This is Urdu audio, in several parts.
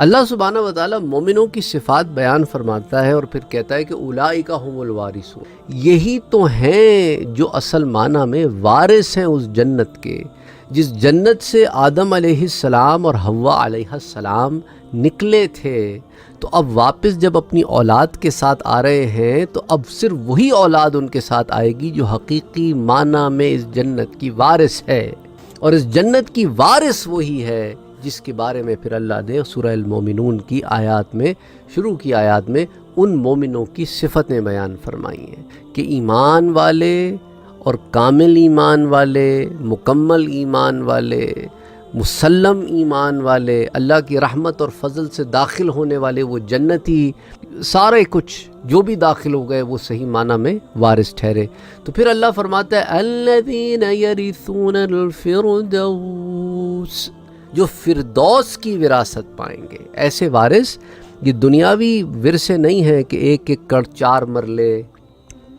اللہ سبحانہ و تعالیٰ مومنوں کی صفات بیان فرماتا ہے اور پھر کہتا ہے کہ اولئک هم الوارثون، یہی تو ہیں جو اصل معنی میں وارث ہیں اس جنت کے، جس جنت سے آدم علیہ السلام اور حوا علیہ السلام نکلے تھے۔ تو اب واپس جب اپنی اولاد کے ساتھ آ رہے ہیں تو اب صرف وہی اولاد ان کے ساتھ آئے گی جو حقیقی معنی میں اس جنت کی وارث ہے، اور اس جنت کی وارث وہی ہے جس کے بارے میں پھر اللہ نے سورہ المومنون کی آیات میں، شروع کی آیات میں ان مومنوں کی صفتیں بیان فرمائی ہیں کہ ایمان والے اور کامل ایمان والے، مکمل ایمان والے، مسلم ایمان والے، اللہ کی رحمت اور فضل سے داخل ہونے والے وہ جنتی، سارے کچھ جو بھی داخل ہو گئے وہ صحیح معنی میں وارث ٹھہرے۔ تو پھر اللہ فرماتا ہے الذین یرثون الفردوس، جو فردوس کی وراثت پائیں گے۔ ایسے وارث یہ دنیاوی ورثے نہیں ہیں کہ ایک ایکڑ 4 مرلے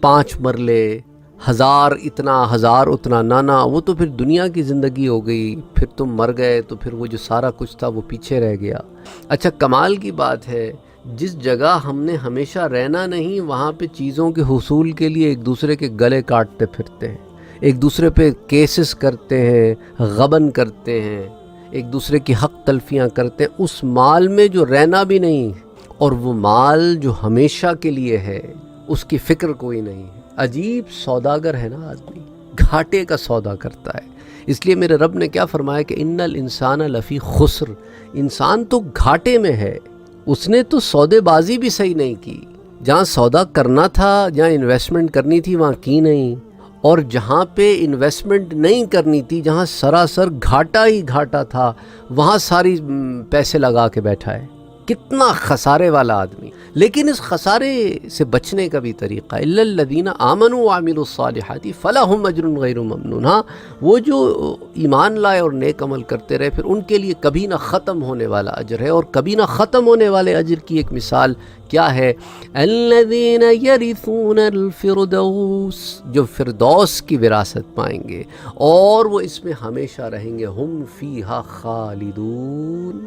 5 مرلے، 1000 اتنا 1000 اتنا، نانا وہ تو پھر دنیا کی زندگی ہو گئی، پھر تم مر گئے تو پھر وہ جو سارا کچھ تھا وہ پیچھے رہ گیا۔ اچھا کمال کی بات ہے جس جگہ ہم نے ہمیشہ رہنا نہیں، وہاں پہ چیزوں کے حصول کے لیے ایک دوسرے کے گلے کاٹتے پھرتے ہیں، ایک دوسرے پہ کیسز کرتے ہیں، غبن کرتے ہیں، ایک دوسرے کی حق تلفیاں کرتے ہیں، اس مال میں جو رہنا بھی نہیں اور وہ مال جو ہمیشہ کے لیے ہے اس کی فکر کوئی نہیں ہے۔ عجیب سوداگر ہے نا آدمی، گھاٹے کا سودا کرتا ہے۔ اس لیے میرے رب نے کیا فرمایا کہ ان الانسان لفی خسر، انسان تو گھاٹے میں ہے، اس نے تو سودے بازی بھی صحیح نہیں کی، جہاں سودا کرنا تھا، جہاں انویسٹمنٹ کرنی تھی وہاں کی نہیں، اور جہاں پہ انویسٹمنٹ نہیں کرنی تھی، جہاں سراسر گھاٹا ہی گھاٹا تھا، وہاں ساری پیسے لگا کے بیٹھا ہے۔ کتنا خسارے والا آدمی۔ لیکن اس خسارے سے بچنے کا بھی طریقہ ہے، الا الذین آمنوا وعملوا الصالحات فلہم اجر غیر ممنون۔ ہاں وہ جو ایمان لائے اور نیک عمل کرتے رہے، پھر ان کے لیے کبھی نہ ختم ہونے والا اجر ہے، اور کبھی نہ ختم ہونے والے اجر کی ایک مثال کیا ہے؟ الذین یرثون الفردوس، جو فردوس کی وراثت پائیں گے اور وہ اس میں ہمیشہ رہیں گے، ہم فیہا خالدون۔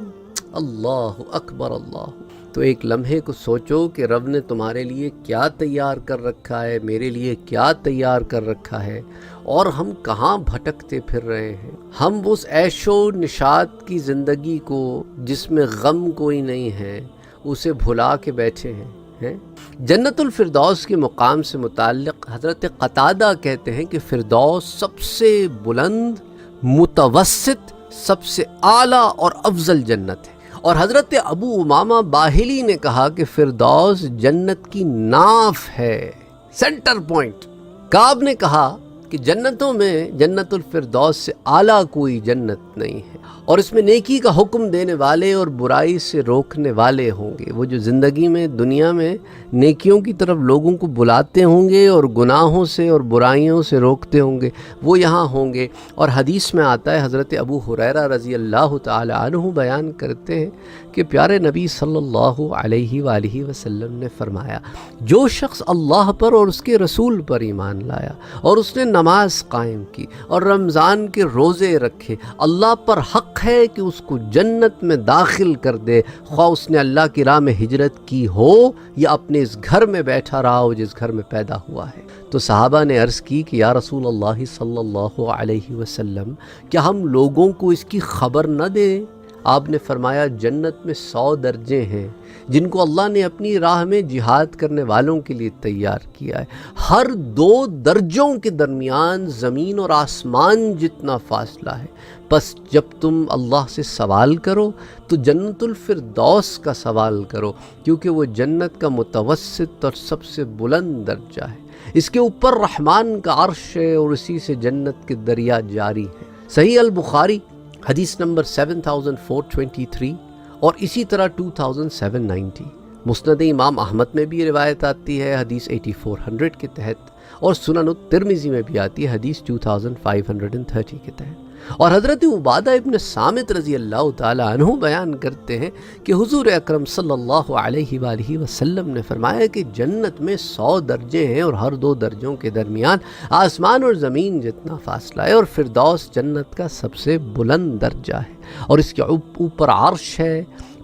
اللہ اکبر اللہ۔ تو ایک لمحے کو سوچو کہ رب نے تمہارے لیے کیا تیار کر رکھا ہے، میرے لیے کیا تیار کر رکھا ہے، اور ہم کہاں بھٹکتے پھر رہے ہیں۔ ہم اس عیش و نشاط کی زندگی کو جس میں غم کوئی نہیں ہے اسے بھلا کے بیٹھے ہیں۔ جنت الفردوس کے مقام سے متعلق حضرت قتادہ کہتے ہیں کہ فردوس سب سے بلند، متوسط، سب سے اعلیٰ اور افضل جنت ہے، اور حضرت ابو امامہ باہلی نے کہا کہ فردوس جنت کی ناف ہے، سینٹر پوائنٹ۔ کعب نے کہا کہ جنتوں میں جنت الفردوس سے اعلیٰ کوئی جنت نہیں ہے، اور اس میں نیکی کا حکم دینے والے اور برائی سے روکنے والے ہوں گے۔ وہ جو زندگی میں دنیا میں نیکیوں کی طرف لوگوں کو بلاتے ہوں گے اور گناہوں سے اور برائیوں سے روکتے ہوں گے، وہ یہاں ہوں گے۔ اور حدیث میں آتا ہے، حضرت ابو ہریرہ رضی اللہ تعالی عنہ بیان کرتے ہیں کہ پیارے نبی صلی اللہ علیہ وآلہ وسلم نے فرمایا، جو شخص اللہ پر اور اس کے رسول پر ایمان لایا اور اس نے نماز قائم کی اور رمضان کے روزے رکھے، اللہ پر حق ہے کہ اس کو جنت میں داخل کر دے، خواہ اس نے اللہ کی راہ میں ہجرت کی ہو یا اپنے اس گھر میں بیٹھا رہا ہو جس گھر میں پیدا ہوا ہے۔ تو صحابہ نے عرض کی کہ یا رسول اللہ صلی اللہ علیہ وسلم، کیا ہم لوگوں کو اس کی خبر نہ دیں؟ آپ نے فرمایا جنت میں 100 درجے ہیں جن کو اللہ نے اپنی راہ میں جہاد کرنے والوں کے لیے تیار کیا ہے۔ ہر 2 درجوں کے درمیان زمین اور آسمان جتنا فاصلہ ہے۔ بس جب تم اللہ سے سوال کرو تو جنت الفردوس کا سوال کرو، کیونکہ وہ جنت کا متوسط اور سب سے بلند درجہ ہے۔ اس کے اوپر رحمان کا عرش ہے اور اسی سے جنت کے دریا جاری ہیں۔ صحیح البخاری حدیث نمبر 7423 اور اسی طرح 2790۔ مسند امام احمد میں بھی روایت آتی ہے حدیث 8400 کے تحت، اور سنن الترمذی میں بھی آتی ہے حدیث 2530 کے تحت۔ اور حضرت عبادہ ابن صامت رضی اللہ تعالی عنہ بیان کرتے ہیں کہ حضور اکرم صلی اللہ علیہ وآلہ وسلم نے فرمایا کہ جنت میں 100 درجے ہیں اور ہر 2 درجوں کے درمیان آسمان اور زمین جتنا فاصلہ ہے، اور فردوس جنت کا سب سے بلند درجہ ہے، اور اس کے اوپر عرش ہے،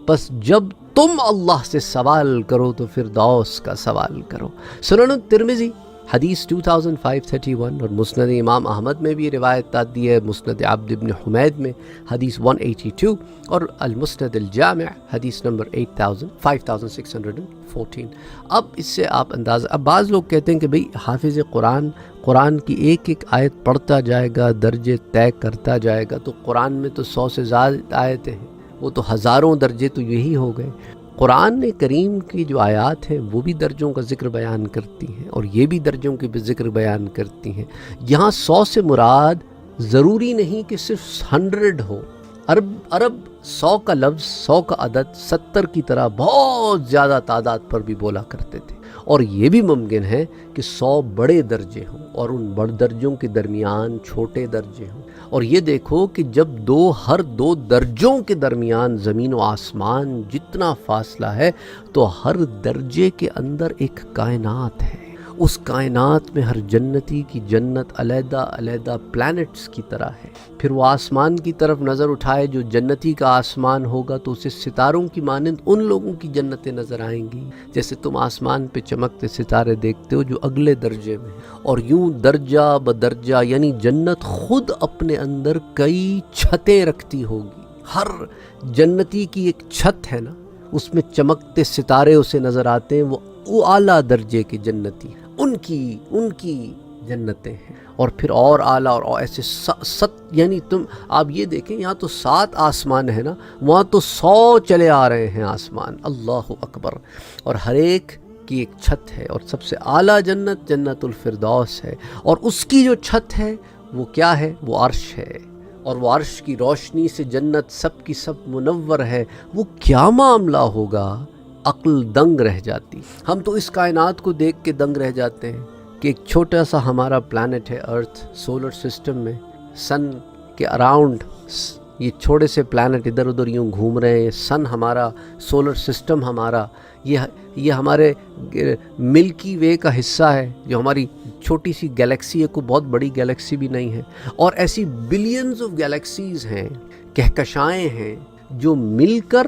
بس جب تم اللہ سے سوال کرو تو فردوس کا سوال کرو۔ سنن الترمذی حدیث 2531 اور مسند امام احمد میں بھی روایت آتی ہے، مسند عبد بن حمید میں حدیث 182 اور المسند الجامع حدیث نمبر 5614۔ اب اس سے آپ اندازہ، اب بعض لوگ کہتے ہیں کہ بھئی حافظ قرآن کی ایک ایک آیت پڑھتا جائے گا، درجے طے کرتا جائے گا، تو قرآن میں تو 100 سے زیادہ آیتیں ہیں، وہ تو ہزاروں درجے تو یہی ہو گئے۔ قرآن کریم کی جو آیات ہیں وہ بھی درجوں کا ذکر بیان کرتی ہیں اور یہ بھی درجوں کے بھی ذکر بیان کرتی ہیں۔ یہاں 100 سے مراد ضروری نہیں کہ صرف 100 ہو۔ عرب 100 کا لفظ، 100 کا عدد 70 کی طرح بہت زیادہ تعداد پر بھی بولا کرتے تھے، اور یہ بھی ممکن ہے کہ 100 بڑے درجے ہوں اور ان بڑے درجوں کے درمیان چھوٹے درجے ہوں۔ اور یہ دیکھو کہ جب ہر دو درجوں کے درمیان زمین و آسمان جتنا فاصلہ ہے، تو ہر درجے کے اندر ایک کائنات ہے۔ اس کائنات میں ہر جنتی کی جنت علیحدہ علیحدہ پلانٹس کی طرح ہے۔ پھر وہ آسمان کی طرف نظر اٹھائے، جو جنتی کا آسمان ہوگا تو اسے ستاروں کی مانند ان لوگوں کی جنتیں نظر آئیں گی، جیسے تم آسمان پہ چمکتے ستارے دیکھتے ہو جو اگلے درجے میں۔ اور یوں درجہ بدرجہ، یعنی جنت خود اپنے اندر کئی چھتیں رکھتی ہوگی۔ ہر جنتی کی ایک چھت ہے نا، اس میں چمکتے ستارے اسے نظر آتے ہیں، وہ اعلیٰ درجے کے جنتی ہیں، ان کی جنتیں ہیں۔ اور پھر اور اعلیٰ اور ایسے یعنی آپ یہ دیکھیں، یہاں تو 7 آسمان ہے نا، وہاں تو 100 چلے آ رہے ہیں آسمان، اللہ اکبر۔ اور ہر ایک کی ایک چھت ہے، اور سب سے اعلیٰ جنت جنت الفردوس ہے، اور اس کی جو چھت ہے وہ کیا ہے؟ وہ عرش ہے، اور وہ عرش کی روشنی سے جنت سب کی سب منور ہے۔ وہ کیا معاملہ ہوگا؟ عقل دنگ رہ جاتی۔ ہم تو اس کائنات کو دیکھ کے دنگ رہ جاتے ہیں کہ ایک چھوٹا سا ہمارا پلانٹ ہے ارتھ، سولر سسٹم میں سن کے اراؤنڈ یہ چھوٹے سے پلانٹ ادھر ادھر یوں گھوم رہے ہیں۔ سن ہمارا، سولر سسٹم ہمارا، یہ ہمارے ملکی وے کا حصہ ہے، جو ہماری چھوٹی سی گیلیکسی ہے، کوئی بہت بڑی گیلیکسی بھی نہیں ہے، اور ایسی بلینز آف گیلیکسیز ہیں، کہکشائیں ہیں، جو مل کر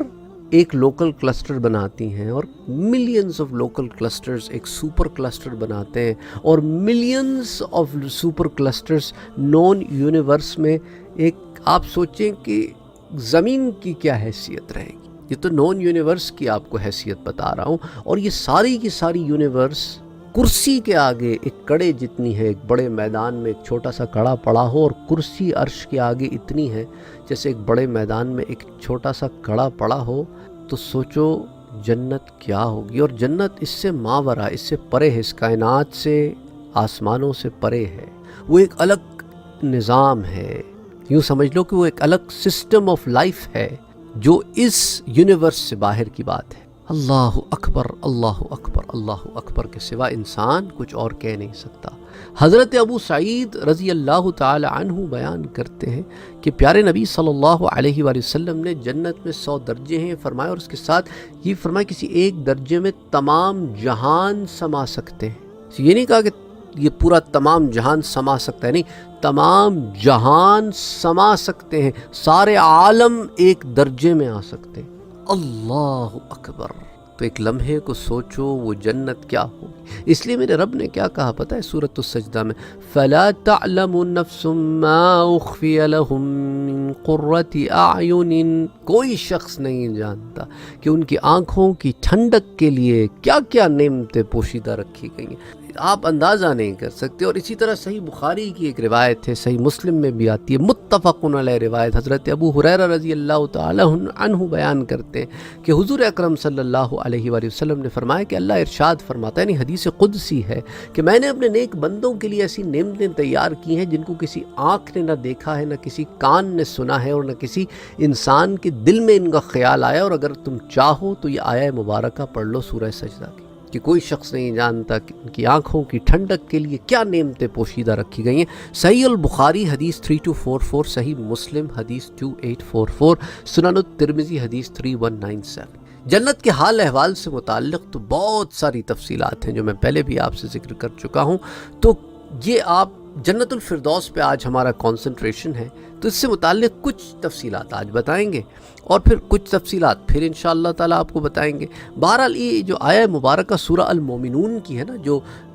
ایک لوکل کلسٹر بناتی ہیں، اور ملینز آف لوکل کلسٹرز ایک سپر کلسٹر بناتے ہیں، اور millions of super clusters known universe میں ایک، آپ سوچیں کہ زمین کی کیا حیثیت رہے گی۔ یہ تو نون یونیورس کی آپ کو حیثیت بتا رہا ہوں، اور یہ ساری کی ساری یونیورس کرسی کے آگے ایک کڑے جتنی ہے۔ ایک بڑے میدان میں ایک چھوٹا سا کڑا پڑا ہو، اور کرسی عرش کے آگے اتنی ہے جیسے ایک بڑے میدان میں ایک چھوٹا سا کڑا پڑا ہو، تو سوچو جنت کیا ہوگی۔ اور جنت اس سے ماورا، اس سے پرے ہے، اس کائنات سے، آسمانوں سے پرے ہے۔ وہ ایک الگ نظام ہے، یوں سمجھ لو کہ وہ ایک الگ سسٹم آف لائف ہے جو اس یونیورس سے باہر کی بات ہے۔ اللہ اکبر، اللہ اکبر، اللہ اکبر کے سوا انسان کچھ اور کہہ نہیں سکتا۔ حضرت ابو سعید رضی اللہ تعالی عنہ بیان کرتے ہیں کہ پیارے نبی صلی اللہ علیہ وآلہ وسلم نے جنت میں 100 درجے ہیں فرمایا، اور اس کے ساتھ یہ فرمایا کسی ایک درجے میں تمام جہان سما سکتے ہیں۔ یہ نہیں کہا کہ یہ پورا تمام جہان سما سکتا ہے، نہیں، تمام جہان سما سکتے ہیں، سارے عالم ایک درجے میں آ سکتے ہیں۔ اللہ اکبر۔ تو ایک لمحے کو سوچو وہ جنت کیا ہوگی۔ اس لیے میرے رب نے کیا کہا پتہ ہے سورۃ السجدہ میں، فَلَا تَعْلَمُ نَفْسٌ مَّا أُخْفِيَ لَهُم مِّن قُرَّةِ أَعْيُنٍ۔ کوئی شخص نہیں جانتا کہ ان کی آنکھوں کی ٹھنڈک کے لیے کیا کیا نعمتیں پوشیدہ رکھی گئی ہیں، آپ اندازہ نہیں کر سکتے۔ اور اسی طرح صحیح بخاری کی ایک روایت ہے، صحیح مسلم میں بھی آتی ہے، متفق علیہ روایت، حضرت ابو ہریرہ رضی اللہ تعالی عنہ بیان کرتے ہیں کہ حضور اکرم صلی اللہ علیہ وآلہ وسلم نے فرمایا کہ اللہ ارشاد فرماتا ہے، یعنی حدیث قدسی ہے، کہ میں نے اپنے نیک بندوں کے لیے ایسی نعمتیں تیار کی ہیں جن کو کسی آنکھ نے نہ دیکھا ہے، نہ کسی کان نے سنا ہے، اور نہ کسی انسان کے دل میں ان کا خیال آیا۔ اور اگر تم چاہو تو یہ آیہ مبارکہ پڑھ لو سورہ سجدہ کی، کہ کوئی شخص نہیں جانتا کہ ان کی آنکھوں کی ٹھنڈک کے لیے کیا نعمتیں پوشیدہ رکھی گئی ہیں۔ صحیح البخاری حدیث 3244، صحیح مسلم حدیث 2844، سنن الترمذی حدیث 3197۔ جنت کے حال احوال سے متعلق تو بہت ساری تفصیلات ہیں جو میں پہلے بھی آپ سے ذکر کر چکا ہوں، تو یہ آپ جنت الفردوس پہ آج ہمارا کنسنٹریشن ہے، تو اس سے متعلق کچھ تفصیلات آج بتائیں گے اور پھر کچھ تفصیلات پھر انشاءاللہ تعالیٰ آپ کو بتائیں گے۔ بہرحال یہ جو آیہ مبارکہ سورہ المومنون کی ہے نا،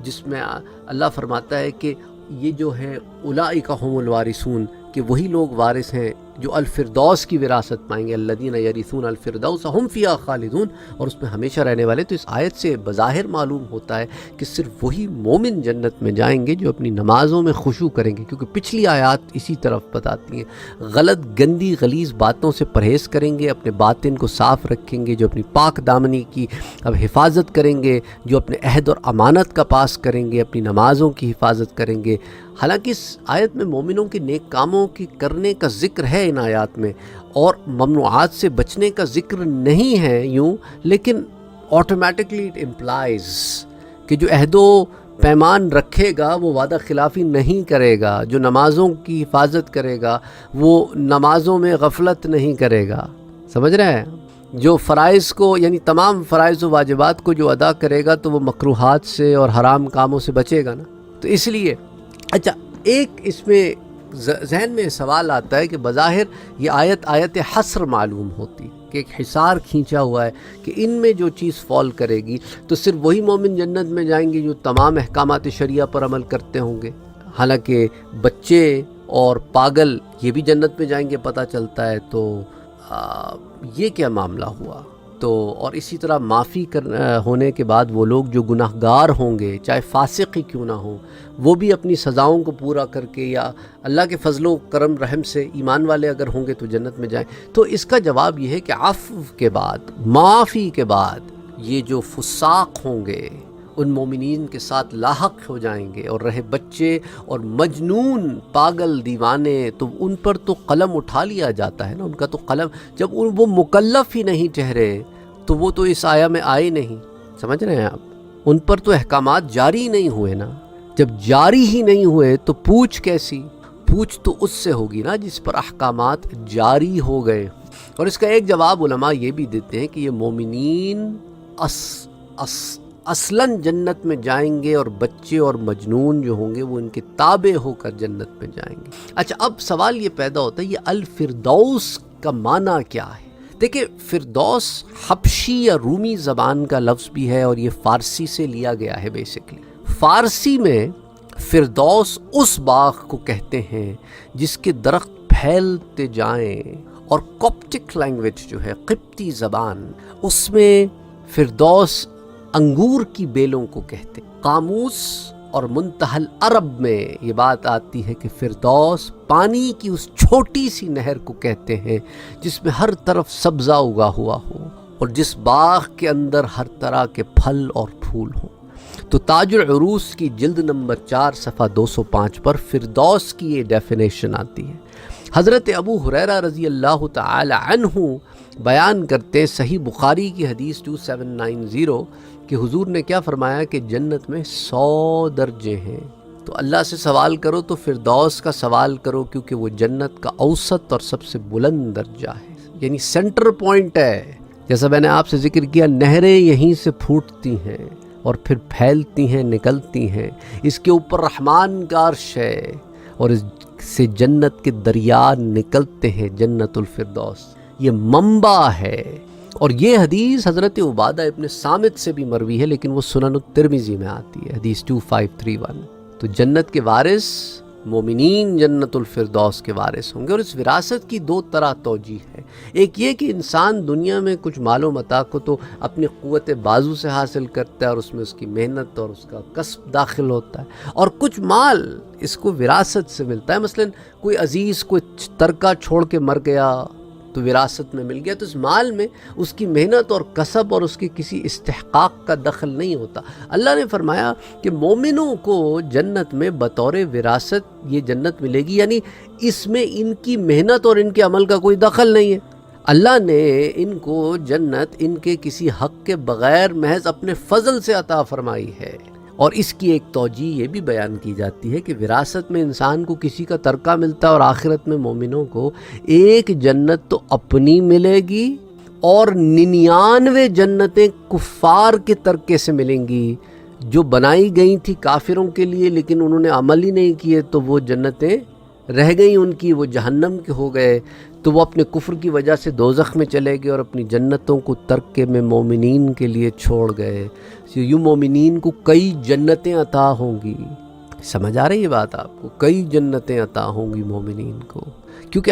جس میں اللہ فرماتا ہے کہ یہ جو ہے اولئک هم الوارثون، کہ وہی لوگ وارث ہیں جو الفردوس کی وراثت پائیں گے، الذین یرثون الفردوس هم فیہا خالدون، اور اس میں ہمیشہ رہنے والے۔ تو اس آیت سے بظاہر معلوم ہوتا ہے کہ صرف وہی مومن جنت میں جائیں گے جو اپنی نمازوں میں خشوع کریں گے، کیونکہ پچھلی آیات اسی طرف بتاتی ہیں۔ غلط گندی غلیظ باتوں سے پرہیز کریں گے، اپنے باطن کو صاف رکھیں گے، جو اپنی پاک دامنی کی اب حفاظت کریں گے، جو اپنے عہد اور امانت کا پاس کریں گے، اپنی نمازوں کی حفاظت کریں گے۔ حالانکہ اس آیت میں مومنوں کے نیک کاموں کی کرنے کا ذکر ہے ان آیات میں، اور ممنوعات سے بچنے کا ذکر نہیں ہے یوں، لیکن آٹومیٹکلی اٹ امپلائز کہ جو عہد و پیمان رکھے گا وہ وعدہ خلافی نہیں کرے گا، جو نمازوں کی حفاظت کرے گا وہ نمازوں میں غفلت نہیں کرے گا، سمجھ رہے ہیں؟ جو فرائض کو، یعنی تمام فرائض و واجبات کو جو ادا کرے گا تو وہ مکروہات سے اور حرام کاموں سے بچے گا نا۔ تو اس لیے اچھا، ایک اس میں ذہن میں سوال آتا ہے کہ بظاہر یہ آیت حصر معلوم ہوتی کہ ایک حصار کھینچا ہوا ہے کہ ان میں جو چیز فال کرے گی تو صرف وہی مومن جنت میں جائیں گے جو تمام احکامات شریعہ پر عمل کرتے ہوں گے، حالانکہ بچے اور پاگل یہ بھی جنت میں جائیں گے پتہ چلتا ہے۔ تو یہ کیا معاملہ ہوا؟ تو اور اسی طرح معافی ہونے کے بعد وہ لوگ جو گناہ گار ہوں گے، چاہے فاسق ہی کیوں نہ ہوں، وہ بھی اپنی سزاؤں کو پورا کر کے یا اللہ کے فضل و کرم رحم سے ایمان والے اگر ہوں گے تو جنت میں جائیں۔ تو اس کا جواب یہ ہے کہ عفو کے بعد، معافی کے بعد، یہ جو فساق ہوں گے ان مومنین کے ساتھ لاحق ہو جائیں گے، اور رہے بچے اور مجنون پاگل دیوانے تو ان پر تو قلم اٹھا لیا جاتا ہے نا، ان کا تو قلم، جب وہ مکلف ہی نہیں ٹھہرے تو وہ تو اس آیہ میں آئے نہیں، سمجھ رہے ہیں آپ؟ ان پر تو احکامات جاری نہیں ہوئے نا، جب جاری ہی نہیں ہوئے تو پوچھ کیسی؟ پوچھ تو اس سے ہوگی نا جس پر احکامات جاری ہو گئے۔ اور اس کا ایک جواب علماء یہ بھی دیتے ہیں کہ یہ مومنین اصلاً جنت میں جائیں گے، اور بچے اور مجنون جو ہوں گے وہ ان کے تابع ہو کر جنت میں جائیں گے۔ اچھا، اب سوال یہ پیدا ہوتا ہے یہ الفردوس کا معنی کیا ہے؟ دیکھیں، فردوس حبشی یا رومی زبان کا لفظ بھی ہے اور یہ فارسی سے لیا گیا ہے بیسیکلی۔ فارسی میں فردوس اس باغ کو کہتے ہیں جس کے درخت پھیلتے جائیں، اور کوپٹک لینگویج جو ہے، قبطی زبان، اس میں فردوس انگور کی بیلوں کو کہتے ہیں۔ قاموس اور منتہل عرب میں یہ بات آتی ہے کہ فردوس پانی کی اس چھوٹی سی نہر کو کہتے ہیں جس میں ہر طرف سبزہ اگا ہوا ہو اور جس باغ کے اندر ہر طرح کے پھل اور پھول ہوں۔ تو تاج العروس کی جلد نمبر 4 صفحہ 205 پر فردوس کی یہ ڈیفینیشن آتی ہے۔ حضرت ابو ہریرہ رضی اللہ تعالی عنہ بیان کرتے صحیح بخاری کی حدیث 2790 کہ حضور نے کیا فرمایا کہ جنت میں 100 درجے ہیں۔ تو اللہ سے سوال کرو تو فردوس کا سوال کرو، کیونکہ وہ جنت کا اوسط اور سب سے بلند درجہ ہے، یعنی سینٹر پوائنٹ ہے۔ جیسا میں نے آپ سے ذکر کیا، نہریں یہیں سے پھوٹتی ہیں اور پھر پھیلتی ہیں، نکلتی ہیں، اس کے اوپر رحمان کا عرش ہے اور اس سے جنت کے دریا نکلتے ہیں، جنت الفردوس یہ منبع ہے۔ اور یہ حدیث حضرت عبادہ ابن صامت سے بھی مروی ہے، لیکن وہ سنن الترمذی میں آتی ہے، حدیث 2531۔ تو جنت کے وارث مومنین جنت الفردوس کے وارث ہوں گے، اور اس وراثت کی 2 طرح توجیہ ہے۔ ایک یہ کہ انسان دنیا میں کچھ مال و متاع کو تو اپنی قوت بازو سے حاصل کرتا ہے اور اس میں اس کی محنت اور اس کا کسب داخل ہوتا ہے، اور کچھ مال اس کو وراثت سے ملتا ہے۔ مثلا کوئی عزیز کوئی ترکہ چھوڑ کے مر گیا تو وراثت میں مل گیا، تو اس مال میں اس کی محنت اور کسب اور اس کی کسی استحقاق کا دخل نہیں ہوتا۔ اللہ نے فرمایا کہ مومنوں کو جنت میں بطور وراثت یہ جنت ملے گی، یعنی اس میں ان کی محنت اور ان کے عمل کا کوئی دخل نہیں ہے۔ اللہ نے ان کو جنت ان کے کسی حق کے بغیر محض اپنے فضل سے عطا فرمائی ہے۔ اور اس کی ایک توجیہ یہ بھی بیان کی جاتی ہے کہ وراثت میں انسان کو کسی کا ترکہ ملتا ہے، اور آخرت میں مومنوں کو ایک جنت تو اپنی ملے گی اور 99 جنتیں کفار کے ترکے سے ملیں گی، جو بنائی گئی تھی کافروں کے لیے لیکن انہوں نے عمل ہی نہیں کیے تو وہ جنتیں رہ گئیں ان کی، وہ جہنم کے ہو گئے، تو وہ اپنے کفر کی وجہ سے دوزخ میں چلے گئے اور اپنی جنتوں کو ترک کے میں مومنین کے لیے چھوڑ گئے۔ یوں مومنین کو کئی جنتیں عطا ہوں گی۔ سمجھ آ رہی ہے بات آپ کو؟ کئی جنتیں عطا ہوں گی مومنین کو، کیونکہ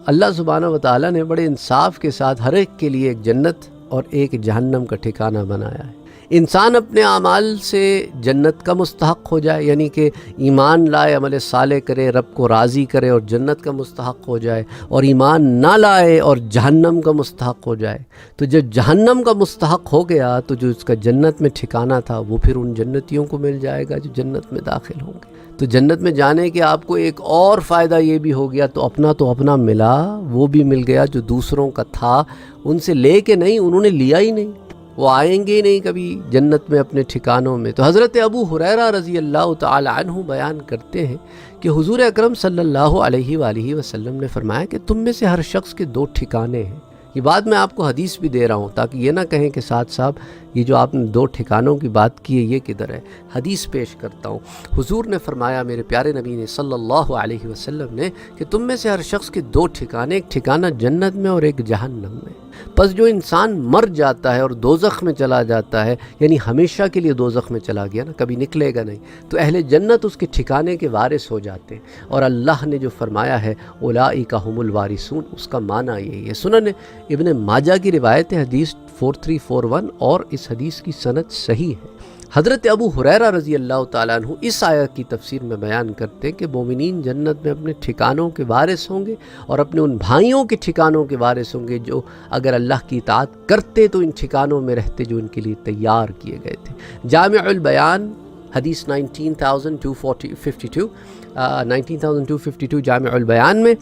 اللہ سبحانہ و تعالیٰ نے بڑے انصاف کے ساتھ ہر ایک کے لیے ایک جنت اور ایک جہنم کا ٹھکانہ بنایا ہے۔ انسان اپنے اعمال سے جنت کا مستحق ہو جائے، یعنی کہ ایمان لائے، عمل صالح کرے، رب کو راضی کرے اور جنت کا مستحق ہو جائے، اور ایمان نہ لائے اور جہنم کا مستحق ہو جائے۔ تو جب جہنم کا مستحق ہو گیا تو جو اس کا جنت میں ٹھکانہ تھا وہ پھر ان جنتیوں کو مل جائے گا جو جنت میں داخل ہوں گے۔ تو جنت میں جانے کے آپ کو ایک اور فائدہ یہ بھی ہو گیا، تو اپنا ملا، وہ بھی مل گیا جو دوسروں کا تھا، ان سے لے کے نہیں، انہوں نے لیا ہی نہیں، وہ آئیں گے ہی نہیں کبھی جنت میں اپنے ٹھکانوں میں۔ تو حضرت ابو ہریرہ رضی اللہ تعالی عنہ بیان کرتے ہیں کہ حضور اکرم صلی اللہ علیہ وآلہ وسلم نے فرمایا کہ تم میں سے ہر شخص کے 2 ٹھکانے ہیں۔ یہ بات میں آپ کو حدیث بھی دے رہا ہوں تاکہ یہ نہ کہیں کہ ساتھ صاحب یہ جو آپ نے 2 ٹھکانوں کی بات کی ہے یہ کدھر ہے۔ حدیث پیش کرتا ہوں۔ حضور نے فرمایا، میرے پیارے نبی نے صلی اللہ علیہ وسلم نے، کہ تم میں سے ہر شخص کے 2 ٹھکانے، ایک ٹھکانہ جنت میں اور ایک جہنم میں۔ پس جو انسان مر جاتا ہے اور دوزخ میں چلا جاتا ہے، یعنی ہمیشہ کے لیے دوزخ میں چلا گیا نا، کبھی نکلے گا نہیں، تو اہل جنت اس کے ٹھکانے کے وارث ہو جاتے ہیں۔ اور اللہ نے جو فرمایا ہے اولئک ھم الوارثون، اس کا معنی یہی ہے۔ سنن ابن ماجہ کی روایت ہے، حدیث 4341، اور اس حدیث کی سند صحیح ہے۔ حضرت ابو ہریرہ رضی اللہ تعالیٰ عنہ اس آیت کی تفسیر میں بیان کرتے ہیں کہ مومنین جنت میں اپنے ٹھکانوں کے وارث ہوں گے اور اپنے ان بھائیوں کے ٹھکانوں کے وارث ہوں گے جو اگر اللہ کی اطاعت کرتے تو ان ٹھکانوں میں رہتے جو ان کے لیے تیار کیے گئے تھے۔ جامع البیان حدیث 19252 جامع البیان میں،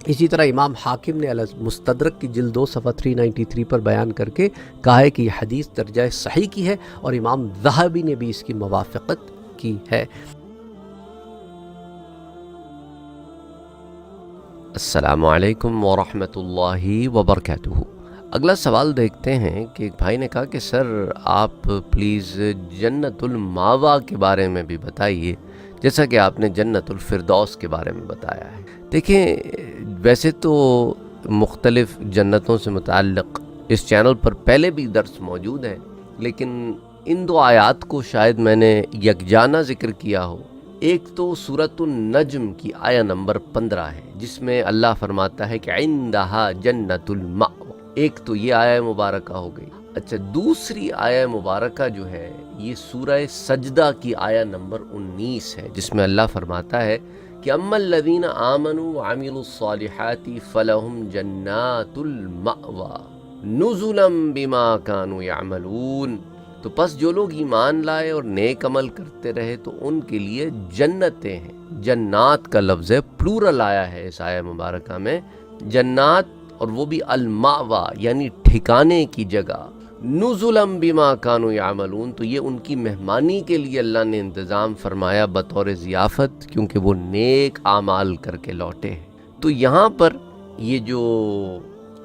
اسی طرح امام حاکم نے مستدرک کی جلد 2 صفحہ 393 پر بیان کر کے کہا ہے کہ یہ حدیث درجہ صحیح کی ہے، اور امام ذہبی نے بھی اس کی موافقت کی ہے۔ السلام علیکم ورحمۃ اللہ وبرکاتہ۔ اگلا سوال دیکھتے ہیں کہ ایک بھائی نے کہا کہ سر آپ پلیز جنت الماوا کے بارے میں بھی بتائیے، جیسا کہ آپ نے جنت الفردوس کے بارے میں بتایا ہے۔ دیکھیں، ویسے تو مختلف جنتوں سے متعلق اس چینل پر پہلے بھی درس موجود ہیں، لیکن ان 2 آیات کو شاید میں نے یکجانہ ذکر کیا ہو۔ ایک تو سورۃ النجم کی آیہ نمبر 15 ہے، جس میں اللہ فرماتا ہے کہ عندہا جنت المأوى۔ ایک تو یہ آیہ مبارکہ ہو گئی۔ اچھا، دوسری آیہ مبارکہ جو ہے یہ سورہ سجدہ کی آیہ نمبر 19 ہے، جس میں اللہ فرماتا ہے کہ اما الذین آمنوا وعملوا الصالحات فلہم جنات المأوى نزلا بما كانوا يعملون۔ تو پس جو لوگ ایمان لائے اور نیک عمل کرتے رہے تو ان کے لیے جنتیں ہیں۔ جنات کا لفظ ہے، پلورل آیا ہے اس آیہ مبارکہ میں، جنات، اور وہ بھی المأوى یعنی ٹھکانے کی جگہ۔ نزلا بما كانوا يعملون، تو یہ ان کی مہمانی کے لیے اللہ نے انتظام فرمایا بطور ضیافت، کیونکہ وہ نیک اعمال کر کے لوٹے ہیں۔ تو یہاں پر یہ جو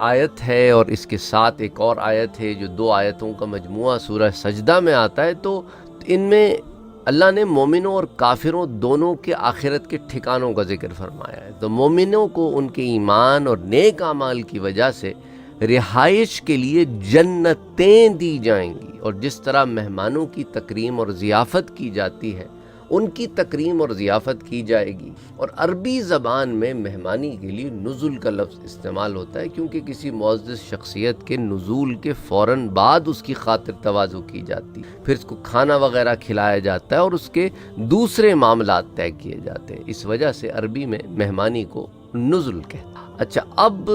آیت ہے اور اس کے ساتھ ایک اور آیت ہے جو 2 آیتوں کا مجموعہ سورہ سجدہ میں آتا ہے، تو ان میں اللہ نے مومنوں اور کافروں دونوں کے آخرت کے ٹھکانوں کا ذکر فرمایا ہے۔ تو مومنوں کو ان کے ایمان اور نیک اعمال کی وجہ سے رہائش کے لیے جنتیں دی جائیں گی، اور جس طرح مہمانوں کی تکریم اور ضیافت کی جاتی ہے ان کی تکریم اور ضیافت کی جائے گی۔ اور عربی زبان میں مہمانی کے لیے نزول کا لفظ استعمال ہوتا ہے، کیونکہ کسی معزز شخصیت کے نزول کے فوراً بعد اس کی خاطر تواضع کی جاتی ہے، پھر اس کو کھانا وغیرہ کھلایا جاتا ہے اور اس کے دوسرے معاملات طے کیے جاتے ہیں۔ اس وجہ سے عربی میں مہمانی کو نزول کہتے ہیں۔ اچھا، اب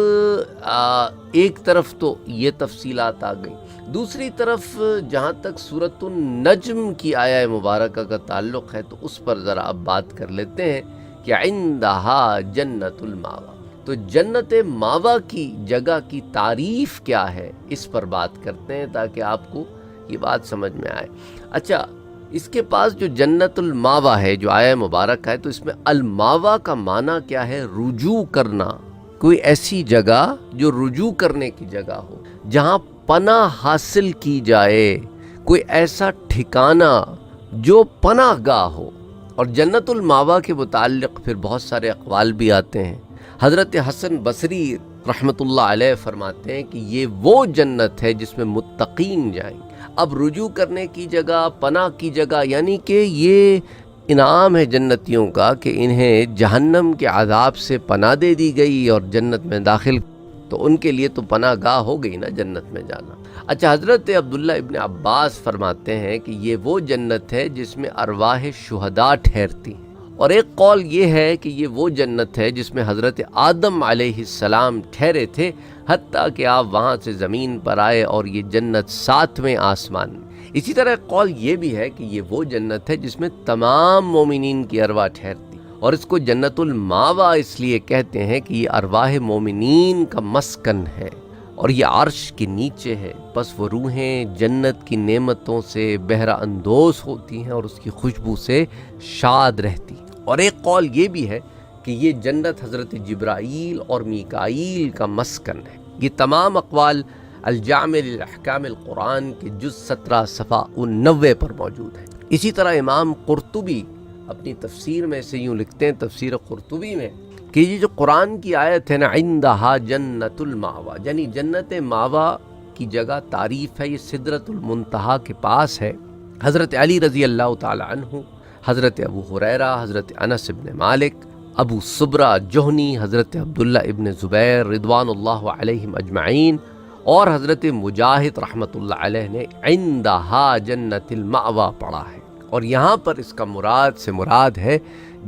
ایک طرف تو یہ تفصیلات آ گئی، دوسری طرف جہاں تک سورۃ النجم کی آیہ مبارکہ کا تعلق ہے تو اس پر ذرا اب بات کر لیتے ہیں کہ عندہا جنت الماوا۔ تو جنت ماوا کی جگہ کی تعریف کیا ہے، اس پر بات کرتے ہیں تاکہ آپ کو یہ بات سمجھ میں آئے۔ اچھا، اس کے پاس جو جنت الماوا ہے جو آیہ مبارک ہے، تو اس میں الماوا کا معنی کیا ہے؟ رجوع کرنا، کوئی ایسی جگہ جو رجوع کرنے کی جگہ ہو، جہاں پناہ حاصل کی جائے، کوئی ایسا ٹھکانہ جو پناہ گاہ ہو. اور جنت الماوا کے متعلق پھر بہت سارے اقوال بھی آتے ہیں. حضرت حسن بصری رحمۃ اللہ علیہ فرماتے ہیں کہ یہ وہ جنت ہے جس میں متقین جائیں. اب رجوع کرنے کی جگہ، پناہ کی جگہ، یعنی کہ یہ انعام ہے جنتیوں کا کہ انہیں جہنم کے عذاب سے پناہ دے دی گئی اور جنت میں داخل، تو ان کے لیے تو پناہ گاہ ہو گئی نا جنت میں جانا. اچھا، حضرت عبداللہ ابن عباس فرماتے ہیں کہ یہ وہ جنت ہے جس میں ارواح شہداء ٹھہرتی ہیں. اور ایک قول یہ ہے کہ یہ وہ جنت ہے جس میں حضرت آدم علیہ السلام ٹھہرے تھے حتیٰ کہ آپ وہاں سے زمین پر آئے، اور یہ جنت 7ویں آسمان میں. اسی طرح ایک قول یہ بھی ہے کہ یہ وہ جنت ہے جس میں تمام مومنین کی ارواح ٹھہرتی، اور اس کو جنت الماوا اس لیے کہتے ہیں کہ یہ ارواح مومنین کا مسکن ہے اور یہ عرش کے نیچے ہے. بس وہ روحیں جنت کی نعمتوں سے بہرہ اندوز ہوتی ہیں اور اس کی خوشبو سے شاد رہتی ہیں. اور ایک قول یہ بھی ہے کہ یہ جنت حضرت جبرائیل اور میکائیل کا مسکن ہے. یہ تمام اقوال الجامع للاحکام القرآن کے جز 17 صفحہ 90 پر موجود ہیں. اسی طرح امام قرطبی اپنی تفسیر میں سے یوں لکھتے ہیں، تفسیر قرطبی میں، کہ یہ جو قرآن کی آیت ہے نا، عندہا جنت الماوا، یعنی جنت ماوا کی جگہ تعریف ہے، یہ سدرۃ المنتہا کے پاس ہے. حضرت علی رضی اللہ تعالی عنہ، حضرت ابو ہریرہ، حضرت انس ابن مالک، ابو صبرہ جوہنی، حضرت عبداللہ ابن زبیر رضوان اللہ علیہم اجمعین، اور حضرت مجاہد رحمۃ اللہ علیہ نے عندہا جنت المأوا پڑھا ہے. اور یہاں پر اس کا مراد سے مراد ہے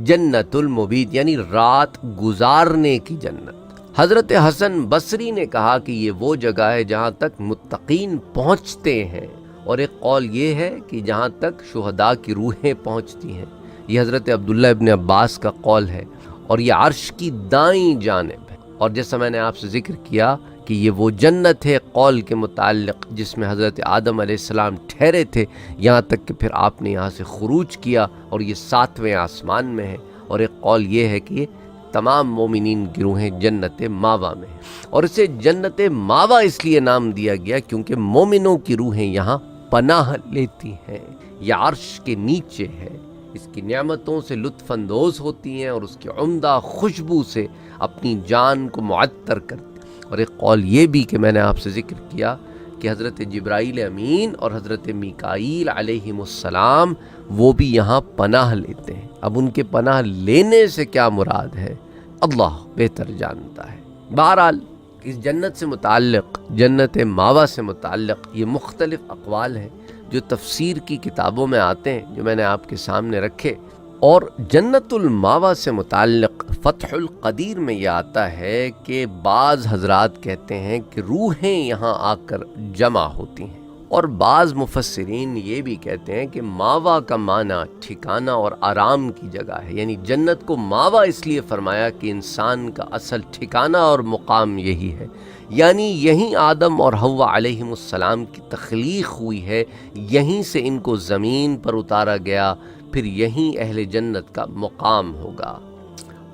جنت المبید، یعنی رات گزارنے کی جنت. حضرت حسن بصری نے کہا کہ یہ وہ جگہ ہے جہاں تک متقین پہنچتے ہیں، اور ایک قول یہ ہے کہ جہاں تک شہداء کی روحیں پہنچتی ہیں. یہ حضرت عبداللہ ابن عباس کا قول ہے، اور یہ عرش کی دائیں جانب ہے. اور جیسا میں نے آپ سے ذکر کیا کہ یہ وہ جنت ہے قول کے متعلق جس میں حضرت آدم علیہ السلام ٹھہرے تھے، یہاں تک کہ پھر آپ نے یہاں سے خروج کیا، اور یہ 7ویں آسمان میں ہے. اور ایک قول یہ ہے کہ یہ تمام مومنین کی روحیں جنت ماوا میں ہیں، اور اسے جنت ماوا اس لیے نام دیا گیا کیونکہ مومنوں کی روحیں یہاں پناہ لیتی ہیں. یہ عرش کے نیچے ہے، اس کی نعمتوں سے لطف اندوز ہوتی ہیں اور اس کی عمدہ خوشبو سے اپنی جان کو معطر کرتی ہیں. اور ایک قول یہ بھی کہ میں نے آپ سے ذکر کیا کہ حضرت جبرائیل امین اور حضرت میکائیل علیہم السلام وہ بھی یہاں پناہ لیتے ہیں. اب ان کے پناہ لینے سے کیا مراد ہے اللہ بہتر جانتا ہے. بہرحال اس جنت سے متعلق، جنت ماوا سے متعلق یہ مختلف اقوال ہیں جو تفسیر کی کتابوں میں آتے ہیں، جو میں نے آپ کے سامنے رکھے. اور جنت الماوا سے متعلق فتح القدیر میں یہ آتا ہے کہ بعض حضرات کہتے ہیں کہ روحیں یہاں آ کر جمع ہوتی ہیں، اور بعض مفسرین یہ بھی کہتے ہیں کہ ماوا کا معنی ٹھکانہ اور آرام کی جگہ ہے. یعنی جنت کو ماوا اس لیے فرمایا کہ انسان کا اصل ٹھکانہ اور مقام یہی ہے، یعنی یہیں آدم اور حوا علیہم السلام کی تخلیق ہوئی ہے، یہیں سے ان کو زمین پر اتارا گیا، پھر یہیں اہل جنت کا مقام ہوگا.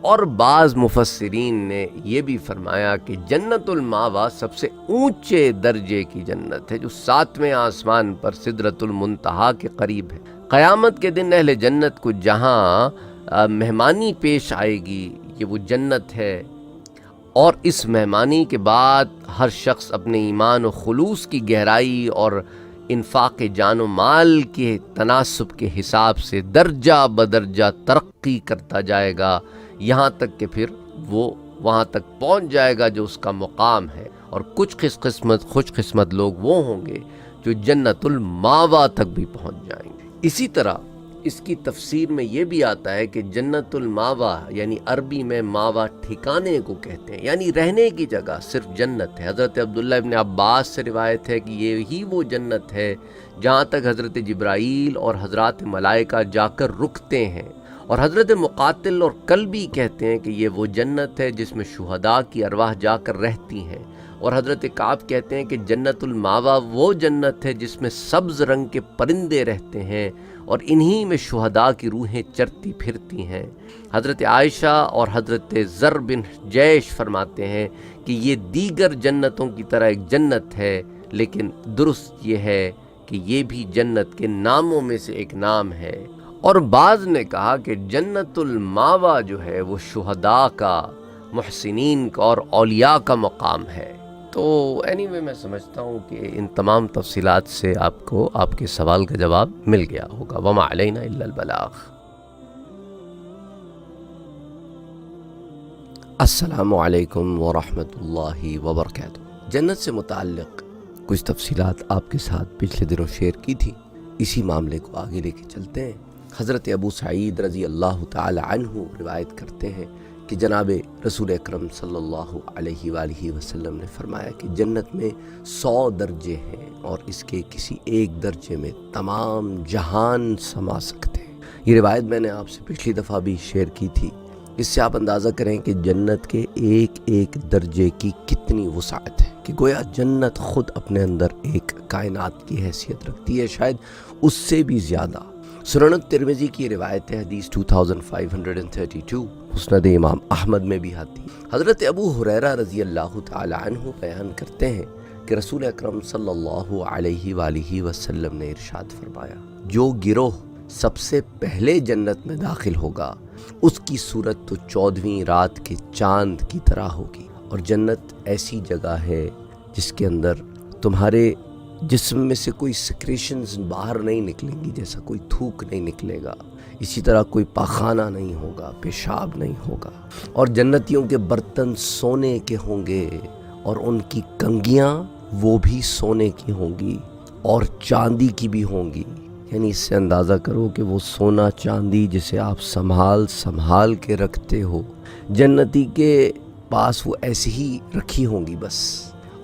اور بعض مفسرین نے یہ بھی فرمایا کہ جنت الماوا سب سے اونچے درجے کی جنت ہے جو 7ویں آسمان پر سدرۃ المنتہا کے قریب ہے. قیامت کے دن اہل جنت کو جہاں مہمانی پیش آئے گی یہ وہ جنت ہے، اور اس مہمانی کے بعد ہر شخص اپنے ایمان و خلوص کی گہرائی اور انفاق جان و مال کے تناسب کے حساب سے درجہ بدرجہ ترقی کرتا جائے گا، یہاں تک کہ پھر وہ وہاں تک پہنچ جائے گا جو اس کا مقام ہے. اور کچھ خوش قسمت لوگ وہ ہوں گے جو جنت الماوا تک بھی پہنچ جائیں گے. اسی طرح اس کی تفسیر میں یہ بھی آتا ہے کہ جنت الماوا یعنی عربی میں ماوا ٹھکانے کو کہتے ہیں، یعنی رہنے کی جگہ صرف جنت ہے. حضرت عبداللہ ابن عباس سے روایت ہے کہ یہی وہ جنت ہے جہاں تک حضرت جبرائیل اور حضرات ملائکہ جا کر رکتے ہیں. اور حضرت مقاتل اور کلبی کہتے ہیں کہ یہ وہ جنت ہے جس میں شہداء کی ارواح جا کر رہتی ہیں. اور حضرت کعب کہتے ہیں کہ جنت الماوا وہ جنت ہے جس میں سبز رنگ کے پرندے رہتے ہیں اور انہی میں شہداء کی روحیں چرتی پھرتی ہیں. حضرت عائشہ اور حضرت زر بن جیش فرماتے ہیں کہ یہ دیگر جنتوں کی طرح ایک جنت ہے، لیکن درست یہ ہے کہ یہ بھی جنت کے ناموں میں سے ایک نام ہے، اور بعض نے کہا کہ جنت الماوا جو ہے وہ شہداء کا، محسنین کا اور اولیاء کا مقام ہے۔ تو anyway میں سمجھتا ہوں کہ ان تمام تفصیلات سے آپ کو آپ کے سوال کا جواب مل گیا ہوگا۔ وما علینا الا البلاغ۔ السلام علیکم ورحمۃ اللہ وبرکاتہ۔ جنت سے متعلق کچھ تفصیلات آپ کے ساتھ پچھلے دنوں شیئر کی تھی، اسی معاملے کو آگے لے کے چلتے ہیں۔ حضرت ابو سعید رضی اللہ تعالی عنہ روایت کرتے ہیں کہ جناب رسول اکرم صلی اللہ علیہ وآلہ وسلم نے فرمایا کہ جنت میں 100 درجے ہیں اور اس کے کسی ایک درجے میں تمام جہان سما سکتے ہیں۔ یہ روایت میں نے آپ سے پچھلی دفعہ بھی شیئر کی تھی۔ اس سے آپ اندازہ کریں کہ جنت کے ایک ایک درجے کی کتنی وسعت ہے، کہ گویا جنت خود اپنے اندر ایک کائنات کی حیثیت رکھتی ہے، شاید اس سے بھی زیادہ۔ سنن الترمذی کی روایت ہے، حدیث 2532، مسند امام احمد میں بھی آتی ہے۔ حضرت ابو ہریرہ رضی اللہ تعالی عنہ بیان کرتے ہیں کہ رسول اکرم صلی اللہ علیہ وآلہ وسلم نے ارشاد فرمایا، جو گروہ سب سے پہلے جنت میں داخل ہوگا اس کی صورت تو 14ویں رات کے چاند کی طرح ہوگی، اور جنت ایسی جگہ ہے جس کے اندر تمہارے جسم میں سے کوئی سیکریشنز باہر نہیں نکلیں گی، جیسا کوئی تھوک نہیں نکلے گا، اسی طرح کوئی پاخانہ نہیں ہوگا، پیشاب نہیں ہوگا، اور جنتیوں کے برتن سونے کے ہوں گے اور ان کی کنگھیاں وہ بھی سونے کی ہوں گی اور چاندی کی بھی ہوں گی۔ یعنی اس سے اندازہ کرو کہ وہ سونا چاندی جسے آپ سنبھال کے رکھتے ہو، جنتی کے پاس وہ ایسے ہی رکھی ہوں گی بس،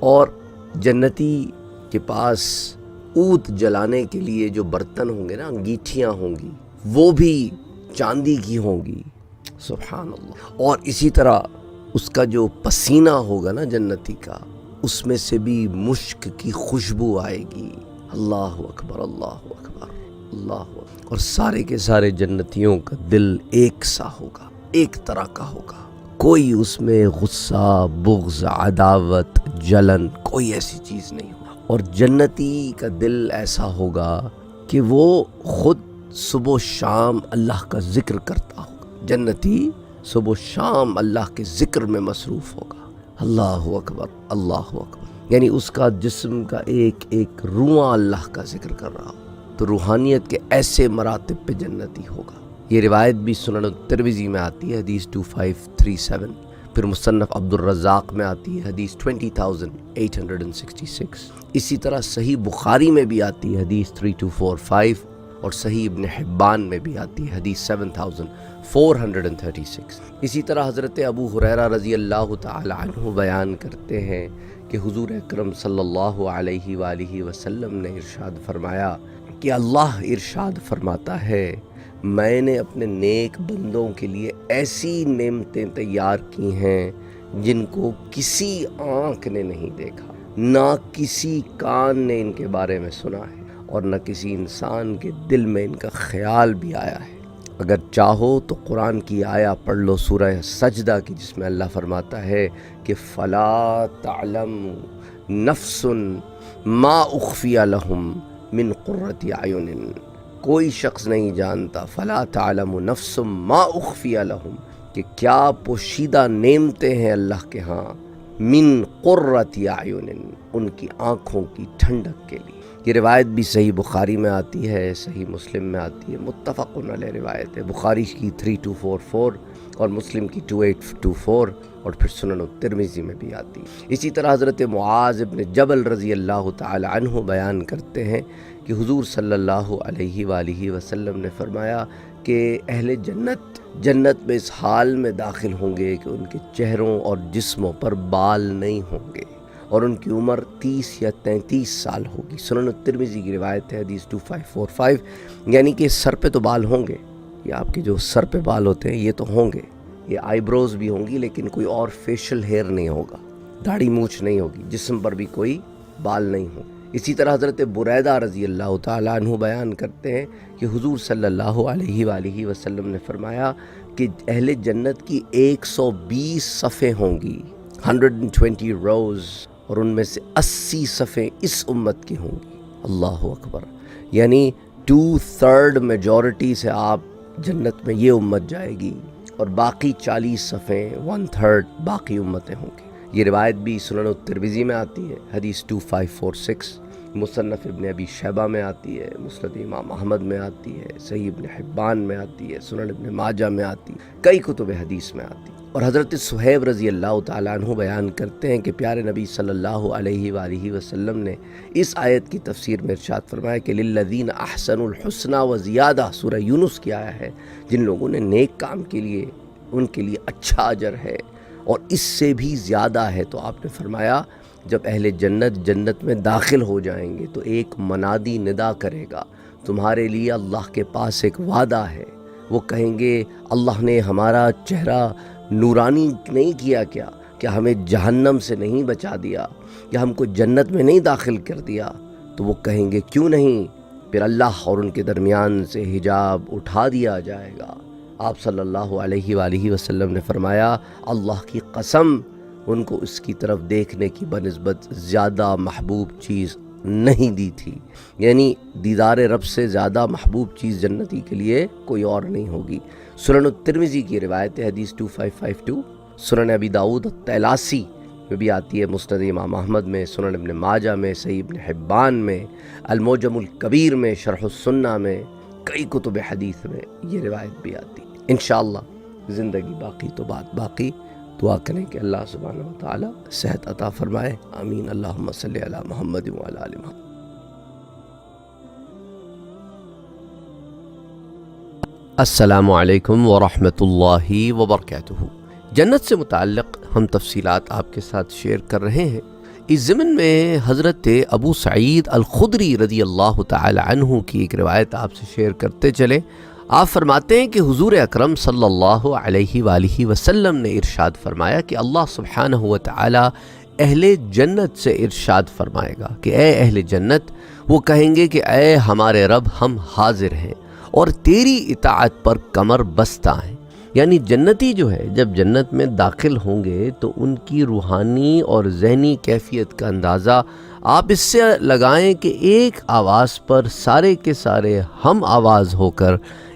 اور جنتی کے پاس عود جلانے کے لیے جو برتن ہوں گے نا، انگیٹھیاں ہوں گی، وہ بھی چاندی کی ہوں گی، سبحان اللہ۔ اور اسی طرح اس کا جو پسینہ ہوگا نا جنتی کا، اس میں سے بھی مشک کی خوشبو آئے گی۔ اللہ اکبر، اللہ اکبر، اللہ اکبر۔ اور سارے کے سارے جنتیوں کا دل ایک سا ہوگا، ایک طرح کا ہوگا، کوئی اس میں غصہ، بغض، عداوت، جلن، کوئی ایسی چیز نہیں ہوگی۔ اور جنتی کا دل ایسا ہوگا کہ وہ خود صبح و شام اللہ کا ذکر کرتا ہوگا، جنتی صبح و شام اللہ کے ذکر میں مصروف ہوگا۔ اللہ اکبر، اللہ اکبر۔ یعنی اس کا جسم کا ایک ایک رواں اللہ کا ذکر کر رہا ہو، تو روحانیت کے ایسے مراتب پہ جنتی ہوگا۔ یہ روایت بھی سنن الترمذی میں آتی ہے، حدیث 2537، پھر مصنف عبد الرزاق میں آتی ہے، حدیث 20866۔ اسی طرح صحیح بخاری میں بھی آتی ہے، حدیث 3245، اور صحیح ابن حبان میں بھی آتی ہے، حدیث 7436۔ اسی طرح حضرت ابو ہریرہ رضی اللہ تعالی عنہ بیان کرتے ہیں کہ حضور اکرم صلی اللہ علیہ وآلہ وسلم نے ارشاد فرمایا کہ اللہ ارشاد فرماتا ہے، میں نے اپنے نیک بندوں کے لیے ایسی نعمتیں تیار کی ہیں جن کو کسی آنکھ نے نہیں دیکھا، نہ کسی کان نے ان کے بارے میں سنا ہے، اور نہ کسی انسان کے دل میں ان کا خیال بھی آیا ہے۔ اگر چاہو تو قرآن کی آیا پڑھ لو، سورہ سجدہ کی، جس میں اللہ فرماتا ہے کہ فَلَا تَعْلَمُ نَفْسٌ مَا أُخْفِيَ لَهُم مِّن قُرَّةِ أَعْيُنٍ، کوئی شخص نہیں جانتا، فَلَا تَعْلَمُ نَفْسٌ مَا أُخْفِيَ لَهُم، کہ کیا پوشیدہ نعمتیں ہیں اللہ کے ہاں، مِّن قُرَّةِ أَعْيُنٍ، ان کی آنکھوں کی ٹھنڈک کے لیے۔ یہ روایت بھی صحیح بخاری میں آتی ہے، صحیح مسلم میں آتی ہے، متفق علیہ روایت ہے، بخاری کی 3244 اور مسلم کی 2824، اور پھر سنن الترمذی میں بھی آتی ہے۔ اسی طرح حضرت معاذ بن جبل رضی اللہ تعالی عنہ بیان کرتے ہیں کہ حضور صلی اللہ علیہ وآلہ وسلم نے فرمایا کہ اہل جنت میں اس حال میں داخل ہوں گے کہ ان کے چہروں اور جسموں پر بال نہیں ہوں گے، اور ان کی عمر 30 یا 33 سال ہوگی۔ سنن الترمذی کی روایت ہے، حدیث 2545، یعنی کہ سر پہ تو بال ہوں گے، یہ آپ کے جو سر پہ بال ہوتے ہیں یہ تو ہوں گے، یہ آئی بروز بھی ہوں گی، لیکن کوئی اور فیشل ہیئر نہیں ہوگا، داڑھی مونچھ نہیں ہوگی، جسم پر بھی کوئی بال نہیں ہوں۔ اسی طرح حضرت بریدہ رضی اللہ تعالیٰ عنہ بیان کرتے ہیں کہ حضور صلی اللہ علیہ وآلہ وسلم نے فرمایا کہ اہل جنت کی 120 صفیں ہوں گی، 120 روز، اور ان میں سے 80 صفیں اس امت کی ہوں گی، اللہ اکبر، یعنی 2/3 میجورٹی سے آپ جنت میں یہ امت جائے گی، اور باقی 40 صفیں 1/3 باقی امتیں ہوں گی۔ یہ روایت بھی سنن الترمذی میں آتی ہے، حدیث 2546، مصنف ابن ابی شیبہ میں آتی ہے، مسند امام احمد میں آتی ہے، صحیح ابن حبان میں آتی ہے، سنن ابن ماجہ میں آتی ہے، کئی کتب حدیث میں آتی ہے۔ اور حضرت صہیب رضی اللہ تعالیٰ عنہ بیان کرتے ہیں کہ پیارے نبی صلی اللہ علیہ وآلہ وسلم نے اس آیت کی تفسیر میں ارشاد فرمایا کہ للذین احسنوا الحسنى وزیادہ، سورہ یونس کی آیا ہے، جن لوگوں نے نیک کام کے لیے، ان کے لیے اچھا اجر ہے اور اس سے بھی زیادہ ہے۔ تو آپ نے فرمایا جب اہل جنت جنت میں داخل ہو جائیں گے تو ایک منادی ندا کرے گا، تمہارے لیے اللہ کے پاس ایک وعدہ ہے۔ وہ کہیں گے اللہ نے ہمارا چہرہ نورانی نہیں کیا کیا ہمیں جہنم سے نہیں بچا دیا، یا ہم کو جنت میں نہیں داخل کر دیا؟ تو وہ کہیں گے کیوں نہیں؟ پھر اللہ اور ان کے درمیان سے حجاب اٹھا دیا جائے گا۔ آپ صلی اللہ علیہ وآلہ وسلم نے فرمایا اللہ کی قسم ان کو اس کی طرف دیکھنے کی بنسبت زیادہ محبوب چیز نہیں دی تھی، یعنی دیدار رب سے زیادہ محبوب چیز جنتی کے لیے کوئی اور نہیں ہوگی۔ سنن الترمذی کی روایت حدیث 2552، سنن ابی داؤد الطیالاسی میں بھی آتی ہے، مسند امام احمد میں، سنن ابن ماجہ میں، صحیح ابن حبان میں، المعجم الکبیر میں، شرح السنہ میں، کئی کتب حدیث میں یہ روایت بھی آتی ہے۔ انشاءاللہ زندگی باقی تو بات باقی، دعا کریں کہ اللہ سبحانہ و تعالی صحت عطا فرمائے، آمین۔ اللہم صلی علی محمد وعلی آل محمد۔ السلام علیکم ورحمۃ اللہ وبرکاتہ۔ جنت سے متعلق ہم تفصیلات آپ کے ساتھ شیئر کر رہے ہیں۔ اس ضمن میں حضرت ابو سعید الخدری رضی اللہ تعالی عنہ کی ایک روایت آپ سے شیئر کرتے چلے۔ آپ فرماتے ہیں کہ حضور اکرم صلی اللہ علیہ وآلہ وسلم نے ارشاد فرمایا کہ اللہ سبحانہ و تعالی اہل جنت سے ارشاد فرمائے گا کہ اے اہل جنت، وہ کہیں گے کہ اے ہمارے رب، ہم حاضر ہیں اور تیری اطاعت پر کمر بستہ ہیں۔ یعنی جنتی جو ہے جب جنت میں داخل ہوں گے تو ان کی روحانی اور ذہنی کیفیت کا اندازہ آپ اس سے لگائیں کہ ایک آواز پر سارے کے سارے ہم آواز ہو کر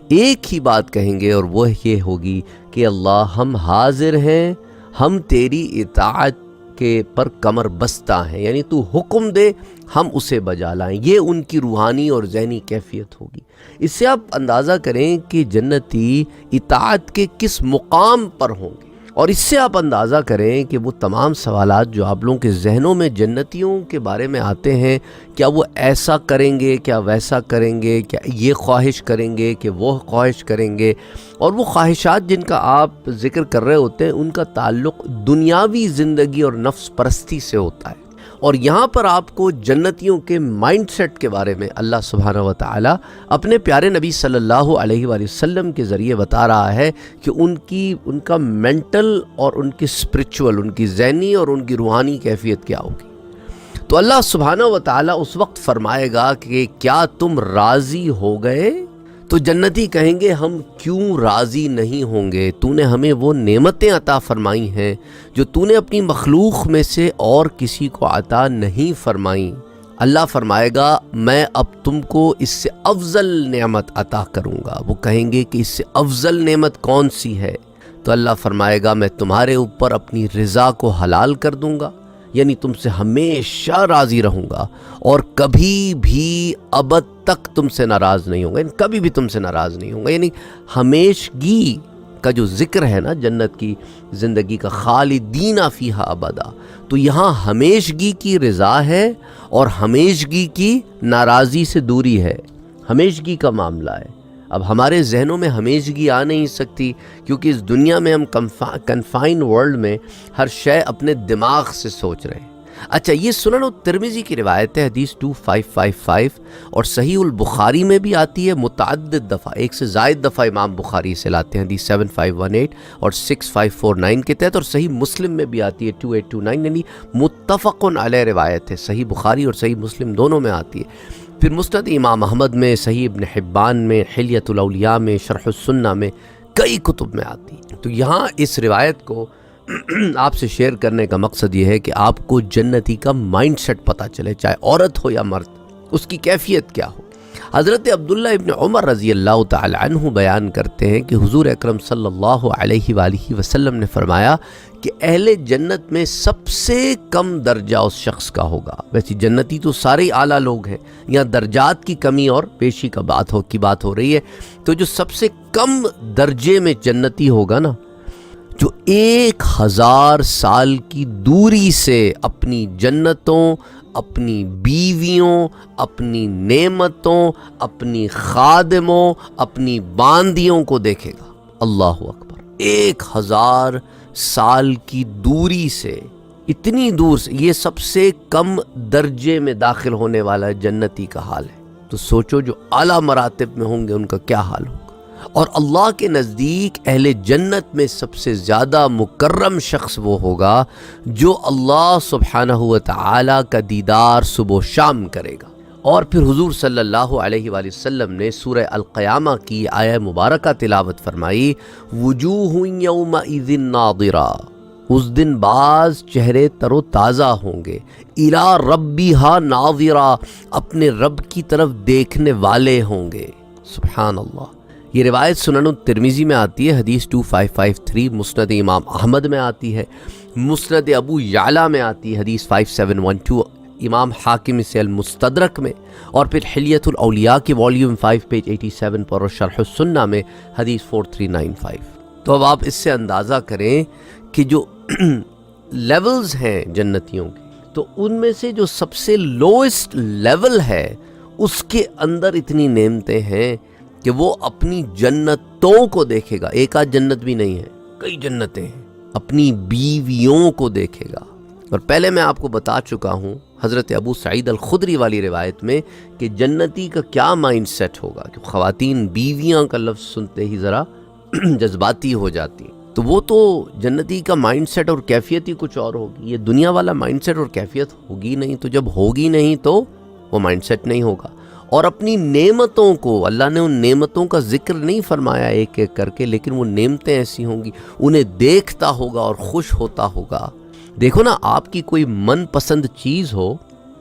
ایک ہی بات کہیں گے، اور وہ یہ ہوگی کہ اللہ ہم حاضر ہیں، ہم تیری اطاعت کے پر کمر بستہ ہیں، یعنی تو حکم دے ہم اسے بجا لائیں۔ یہ ان کی روحانی اور ذہنی کیفیت ہوگی۔ اس سے آپ اندازہ کریں کہ جنتی اطاعت کے کس مقام پر ہوں گے، اور اس سے آپ اندازہ کریں کہ وہ تمام سوالات جو آپ لوگوں کے ذہنوں میں جنتیوں کے بارے میں آتے ہیں، کیا وہ ایسا کریں گے، کیا ویسا کریں گے، کیا یہ خواہش کریں گے کہ وہ خواہش کریں گے، اور وہ خواہشات جن کا آپ ذکر کر رہے ہوتے ہیں ان کا تعلق دنیاوی زندگی اور نفس پرستی سے ہوتا ہے۔ اور یہاں پر آپ کو جنتیوں کے مائنڈ سیٹ کے بارے میں اللہ سبحانہ و تعالی اپنے پیارے نبی صلی اللہ علیہ وآلہ وسلم کے ذریعے بتا رہا ہے کہ ان کا مینٹل اور ان کی اسپرچول، ان کی ذہنی اور ان کی روحانی کیفیت کیا ہوگی۔ تو اللہ سبحانہ و تعالی اس وقت فرمائے گا کہ کیا تم راضی ہو گئے؟ تو جنتی کہیں گے ہم کیوں راضی نہیں ہوں گے، تو نے ہمیں وہ نعمتیں عطا فرمائی ہیں جو تو نے اپنی مخلوق میں سے اور کسی کو عطا نہیں فرمائیں۔ اللہ فرمائے گا میں اب تم کو اس سے افضل نعمت عطا کروں گا۔ وہ کہیں گے کہ اس سے افضل نعمت کون سی ہے؟ تو اللہ فرمائے گا میں تمہارے اوپر اپنی رضا کو حلال کر دوں گا، یعنی تم سے ہمیشہ راضی رہوں گا اور کبھی بھی ابد تک تم سے ناراض نہیں ہوں گا، یعنی کبھی بھی تم سے ناراض نہیں ہوں گا۔ یعنی ہمیشگی کا جو ذکر ہے نا جنت کی زندگی کا، خالدین فیہا ابدا، تو یہاں ہمیشگی کی رضا ہے اور ہمیشگی کی ناراضی سے دوری ہے، ہمیشگی کا معاملہ ہے۔ اب ہمارے ذہنوں میں ہمیشگی آ نہیں سکتی کیونکہ اس دنیا میں ہم کنفائن ورلڈ میں ہر شے اپنے دماغ سے سوچ رہے ہیں۔ اچھا، یہ سنن الترمذی کی روایت ہے، حدیث 2555، اور صحیح البخاری میں بھی آتی ہے متعدد دفعہ، ایک سے زائد دفعہ امام بخاری سے لاتے ہیں، حدیث 7518 اور 6549 کے تحت، اور صحیح مسلم میں بھی آتی ہے 2829، یعنی متفق علیہ روایت ہے، صحیح بخاری اور صحیح مسلم دونوں میں آتی ہے۔ پھر مسند امام احمد میں، صحیح ابن حبان میں، حلیۃ الاولیاء میں، شرح السنہ میں، کئی کتب میں آتی ہے۔ تو یہاں اس روایت کو آپ سے شیئر کرنے کا مقصد یہ ہے کہ آپ کو جنتی کا مائنڈ سیٹ پتہ چلے، چاہے عورت ہو یا مرد، اس کی کیفیت کیا ہو۔ حضرت عبداللہ ابن عمر رضی اللہ تعالی عنہ بیان کرتے ہیں کہ حضور اکرم صلی اللہ علیہ وآلہ وسلم نے فرمایا کہ اہل جنت میں سب سے کم درجہ اس شخص کا ہوگا۔ ویسے جنتی تو سارے اعلیٰ لوگ ہیں، یہاں درجات کی کمی اور پیشی کی بات ہو رہی ہے، تو جو سب سے کم درجے میں جنتی ہوگا نا، جو 1000 سال کی دوری سے اپنی جنتوں، اپنی بیویوں، اپنی نعمتوں، اپنی خادموں، اپنی باندیوں کو دیکھے گا۔ اللہ اکبر، 1000 سال کی دوری سے، اتنی دور سے، یہ سب سے کم درجے میں داخل ہونے والا جنتی کا حال ہے۔ تو سوچو جو اعلیٰ مراتب میں ہوں گے ان کا کیا حال ہوگا۔ اور اللہ کے نزدیک اہل جنت میں سب سے زیادہ مکرم شخص وہ ہوگا جو اللہ سبحانہ و تعالی کا دیدار صبح و شام کرے گا۔ اور پھر حضور صلی اللہ علیہ وآلہ وسلم نے سورہ القیامہ کی آیہ مبارکہ تلاوت فرمائی، وجوہ یومئذ ناظرہ، اس دن بعض چہرے تر و تازہ ہوں گے، الی ربہا ناظرہ، اپنے رب کی طرف دیکھنے والے ہوں گے۔ سبحان اللہ۔ یہ روایت سنن الترمذی میں آتی ہے، حدیث 2553، مسند امام احمد میں آتی ہے، مسند ابو یعلا میں آتی ہے، حدیث 5712، امام حاکم سے المستدرک میں، اور پھر حلیۃ الاولیاء کے والیوم 5 پیج 87 پر، اور شرح السنہ میں حدیث 4395۔ تو اب آپ اس سے اندازہ کریں کہ جو لیولز ہیں جنتیوں کے، تو ان میں سے جو سب سے لوئسٹ لیول ہے اس کے اندر اتنی نعمتیں ہیں کہ وہ اپنی جنتوں کو دیکھے گا۔ ایک آدھ جنت بھی نہیں ہے، کئی جنتیں ہیں۔ اپنی بیویوں کو دیکھے گا۔ اور پہلے میں آپ کو بتا چکا ہوں حضرت ابو سعید الخدری والی روایت میں کہ جنتی کا کیا مائنڈ سیٹ ہوگا، کہ خواتین بیویاں کا لفظ سنتے ہی ذرا جذباتی ہو جاتی، تو وہ تو جنتی کا مائنڈ سیٹ اور کیفیت ہی کچھ اور ہوگی۔ یہ دنیا والا مائنڈ سیٹ اور کیفیت ہوگی نہیں، تو جب ہوگی نہیں تو وہ مائنڈ سیٹ نہیں ہوگا۔ اور اپنی نعمتوں کو، اللہ نے ان نعمتوں کا ذکر نہیں فرمایا ایک ایک کر کے، لیکن وہ نعمتیں ایسی ہوں گی، انہیں دیکھتا ہوگا اور خوش ہوتا ہوگا۔ دیکھو نا، آپ کی کوئی من پسند چیز ہو،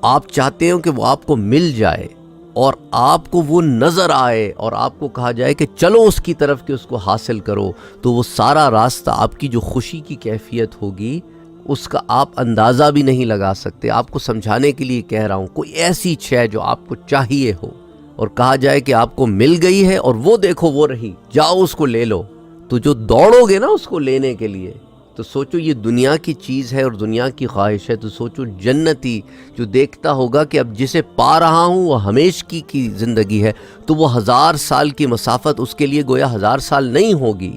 آپ چاہتے ہو کہ وہ آپ کو مل جائے، اور آپ کو وہ نظر آئے اور آپ کو کہا جائے کہ چلو اس کی طرف کہ اس کو حاصل کرو، تو وہ سارا راستہ آپ کی جو خوشی کی کیفیت ہوگی اس کا آپ اندازہ بھی نہیں لگا سکتے۔ آپ کو سمجھانے کے لیے کہہ رہا ہوں، کوئی ایسی شے جو آپ کو چاہیے ہو اور کہا جائے کہ آپ کو مل گئی ہے، اور وہ دیکھو وہ رہی، جاؤ اس کو لے لو، تو جو دوڑو گے نا اس کو لینے کے لیے، تو سوچو یہ دنیا کی چیز ہے اور دنیا کی خواہش ہے، تو سوچو جنتی جو دیکھتا ہوگا کہ اب جسے پا رہا ہوں وہ ہمیشگی کی زندگی ہے، تو وہ 1000 سال کی مسافت اس کے لیے گویا 1000 سال نہیں ہوگی،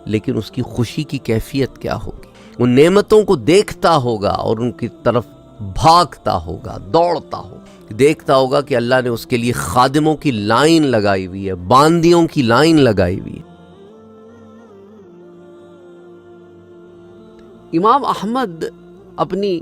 لیکن اس کی خوشی کی کیفیت کیا ہوگی۔ ان نعمتوں کو دیکھتا ہوگا اور ان کی طرف بھاگتا ہوگا، دوڑتا ہوگا، دیکھتا ہوگا کہ اللہ نے اس کے لیے خادموں کی لائن لگائی ہوئی ہے، باندیوں کی لائن لگائی ہوئی ہے۔ امام احمد اپنی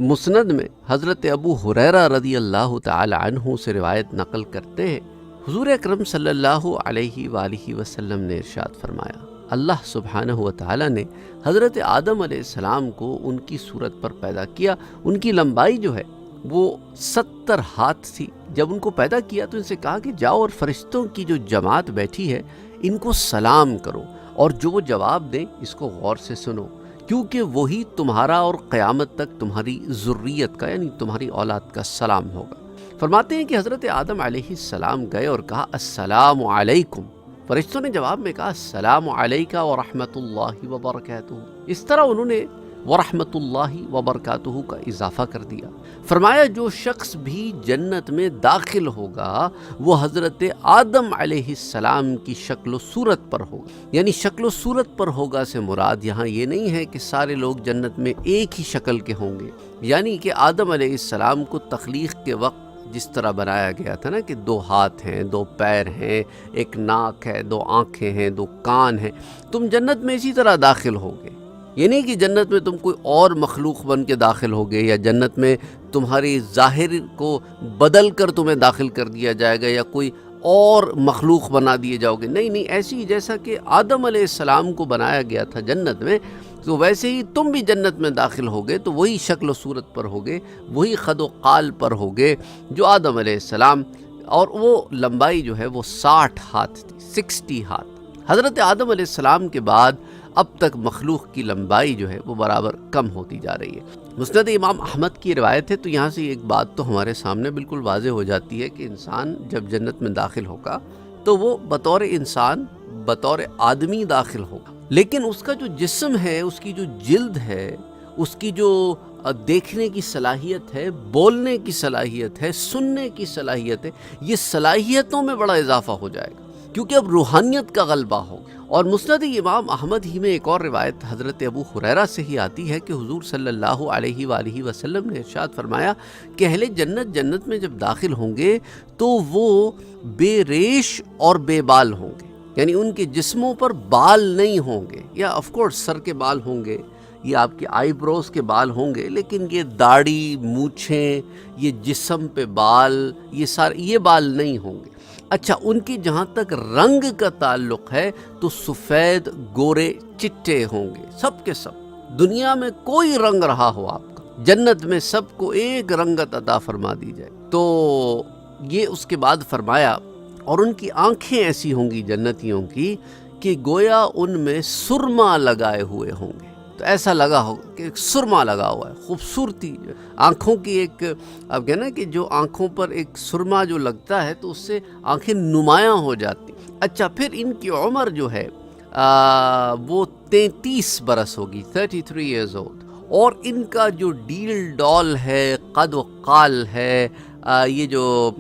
مسند میں حضرت ابو ہریرہ رضی اللہ تعالی عنہ سے روایت نقل کرتے ہیں، حضور اکرم صلی اللہ علیہ وآلہ وسلم نے ارشاد فرمایا، اللہ سبحانہ و تعالی نے حضرت آدم علیہ السلام کو ان کی صورت پر پیدا کیا۔ ان کی لمبائی جو ہے وہ 70 ہاتھ تھی۔ جب ان کو پیدا کیا تو ان سے کہا کہ جاؤ اور فرشتوں کی جو جماعت بیٹھی ہے ان کو سلام کرو، اور جو وہ جواب دیں اس کو غور سے سنو، کیونکہ وہی تمہارا اور قیامت تک تمہاری ذریت کا، یعنی تمہاری اولاد کا سلام ہوگا۔ فرماتے ہیں کہ حضرت آدم علیہ السلام گئے اور کہا السلام علیکم، فرشتوں نے جواب میں کہا السلام علیکہ ورحمۃ اللہ وبرکاتہ۔ اس طرح انہوں نے ورحمۃ اللہ وبرکاتہ کا اضافہ کر دیا۔ فرمایا جو شخص بھی جنت میں داخل ہوگا وہ حضرت آدم علیہ السلام کی شکل و صورت پر ہوگا، یعنی شکل و صورت پر ہوگا سے مراد یہاں یہ نہیں ہے کہ سارے لوگ جنت میں ایک ہی شکل کے ہوں گے، یعنی کہ آدم علیہ السلام کو تخلیق کے وقت جس طرح بنایا گیا تھا نا کہ 2 ہاتھ ہیں، 2 پیر ہیں، ایک ناک ہے، 2 آنکھیں ہیں، 2 کان ہیں، تم جنت میں اسی طرح داخل ہوگے۔ یہ نہیں کہ جنت میں تم کوئی اور مخلوق بن کے داخل ہوگے، یا جنت میں تمہاری ظاہر کو بدل کر تمہیں داخل کر دیا جائے گا، یا کوئی اور مخلوق بنا دیے جاؤ گے، نہیں نہیں، ایسی ہی جیسا کہ آدم علیہ السلام کو بنایا گیا تھا جنت میں، تو ویسے ہی تم بھی جنت میں داخل ہوگے تو وہی شکل و صورت پر ہوگے، وہی خد و قال پر ہوگے جو آدم علیہ السلام، اور وہ لمبائی جو ہے وہ 60 ہاتھ تھی، 60 ہاتھ۔ حضرت آدم علیہ السلام کے بعد اب تک مخلوق کی لمبائی جو ہے وہ برابر کم ہوتی جا رہی ہے۔ مسند امام احمد کی روایت ہے، تو یہاں سے ایک بات تو ہمارے سامنے بالکل واضح ہو جاتی ہے کہ انسان جب جنت میں داخل ہوگا تو وہ بطور انسان، بطور آدمی داخل ہوگا، لیکن اس کا جو جسم ہے، اس کی جو جلد ہے، اس کی جو دیکھنے کی صلاحیت ہے، بولنے کی صلاحیت ہے، سننے کی صلاحیت ہے، یہ صلاحیتوں میں بڑا اضافہ ہو جائے گا، کیونکہ اب روحانیت کا غلبہ ہوگا۔ اور مسند امام احمد ہی میں ایک اور روایت حضرت ابو ہریرہ سے ہی آتی ہے کہ حضور صلی اللہ علیہ وآلہ وسلم نے ارشاد فرمایا کہ اہل جنت جنت میں جب داخل ہوں گے تو وہ بے ریش اور بے بال ہوں گے، یعنی ان کے جسموں پر بال نہیں ہوں گے، یا آف کورس سر کے بال ہوں گے، یہ آپ کے آئی بروز کے بال ہوں گے، لیکن یہ داڑھی، مونچھیں، یہ جسم پہ بال، یہ سارے یہ بال نہیں ہوں گے۔ اچھا، ان کی جہاں تک رنگ کا تعلق ہے تو سفید، گورے، چٹے ہوں گے، سب کے سب۔ دنیا میں کوئی رنگ رہا ہو آپ کا، جنت میں سب کو ایک رنگت عطا فرما دی جائے۔ تو یہ اس کے بعد فرمایا، اور ان کی آنکھیں ایسی ہوں گی جنتیوں کی کہ گویا ان میں سرما لگائے ہوئے ہوں گے، تو ایسا لگا ہو کہ سرما لگا ہوا ہے، خوبصورتی آنکھوں کی ایک، اب کہنا کہ جو آنکھوں پر ایک سرما جو لگتا ہے تو اس سے آنکھیں نمایاں ہو جاتی۔ اچھا، پھر ان کی عمر جو ہے وہ 33 برس ہوگی، 33 ایئرز اولڈ، اور ان کا جو ڈیل ڈال ہے، قد و قال ہے، یہ جو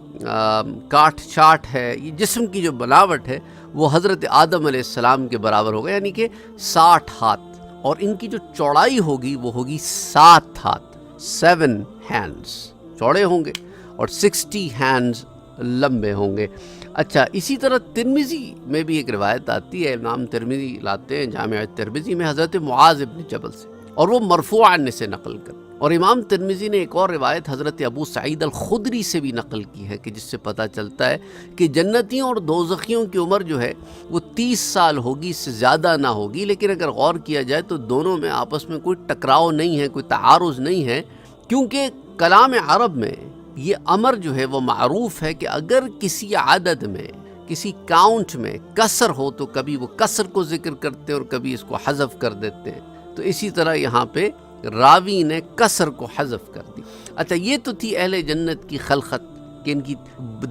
کاٹ چاٹ ہے، یہ جسم کی جو بناوٹ ہے وہ حضرت آدم علیہ السلام کے برابر ہوگا، یعنی کہ 60 ہاتھ، اور ان کی جو چوڑائی ہوگی وہ ہوگی 7 ہاتھ، 7 ہینڈز چوڑے ہوں گے، اور 60 ہینڈز لمبے ہوں گے۔ اچھا، اسی طرح ترمذی میں بھی ایک روایت آتی ہے، امام ترمذی لاتے ہیں جامع ترمذی میں حضرت معاذ ابن جبل سے، اور وہ مرفوعاً سے نقل کر، اور امام ترمذی نے ایک اور روایت حضرت ابو سعید الخدری سے بھی نقل کی ہے کہ جس سے پتہ چلتا ہے کہ جنتیوں اور دوزخیوں کی عمر جو ہے وہ 30 سال ہوگی، اس سے زیادہ نہ ہوگی، لیکن اگر غور کیا جائے تو دونوں میں آپس میں کوئی ٹکراؤ نہیں ہے، کوئی تعارض نہیں ہے، کیونکہ کلام عرب میں یہ امر جو ہے وہ معروف ہے کہ اگر کسی عدد میں، کسی کاؤنٹ میں کسر ہو تو کبھی وہ کسر کو ذکر کرتے ہیں اور کبھی اس کو حذف کر دیتے ہیں، تو اسی طرح یہاں پہ راوی نے کسر کو حذف کر دی۔ اچھا، یہ تو تھی اہل جنت کی خلقت کہ ان کی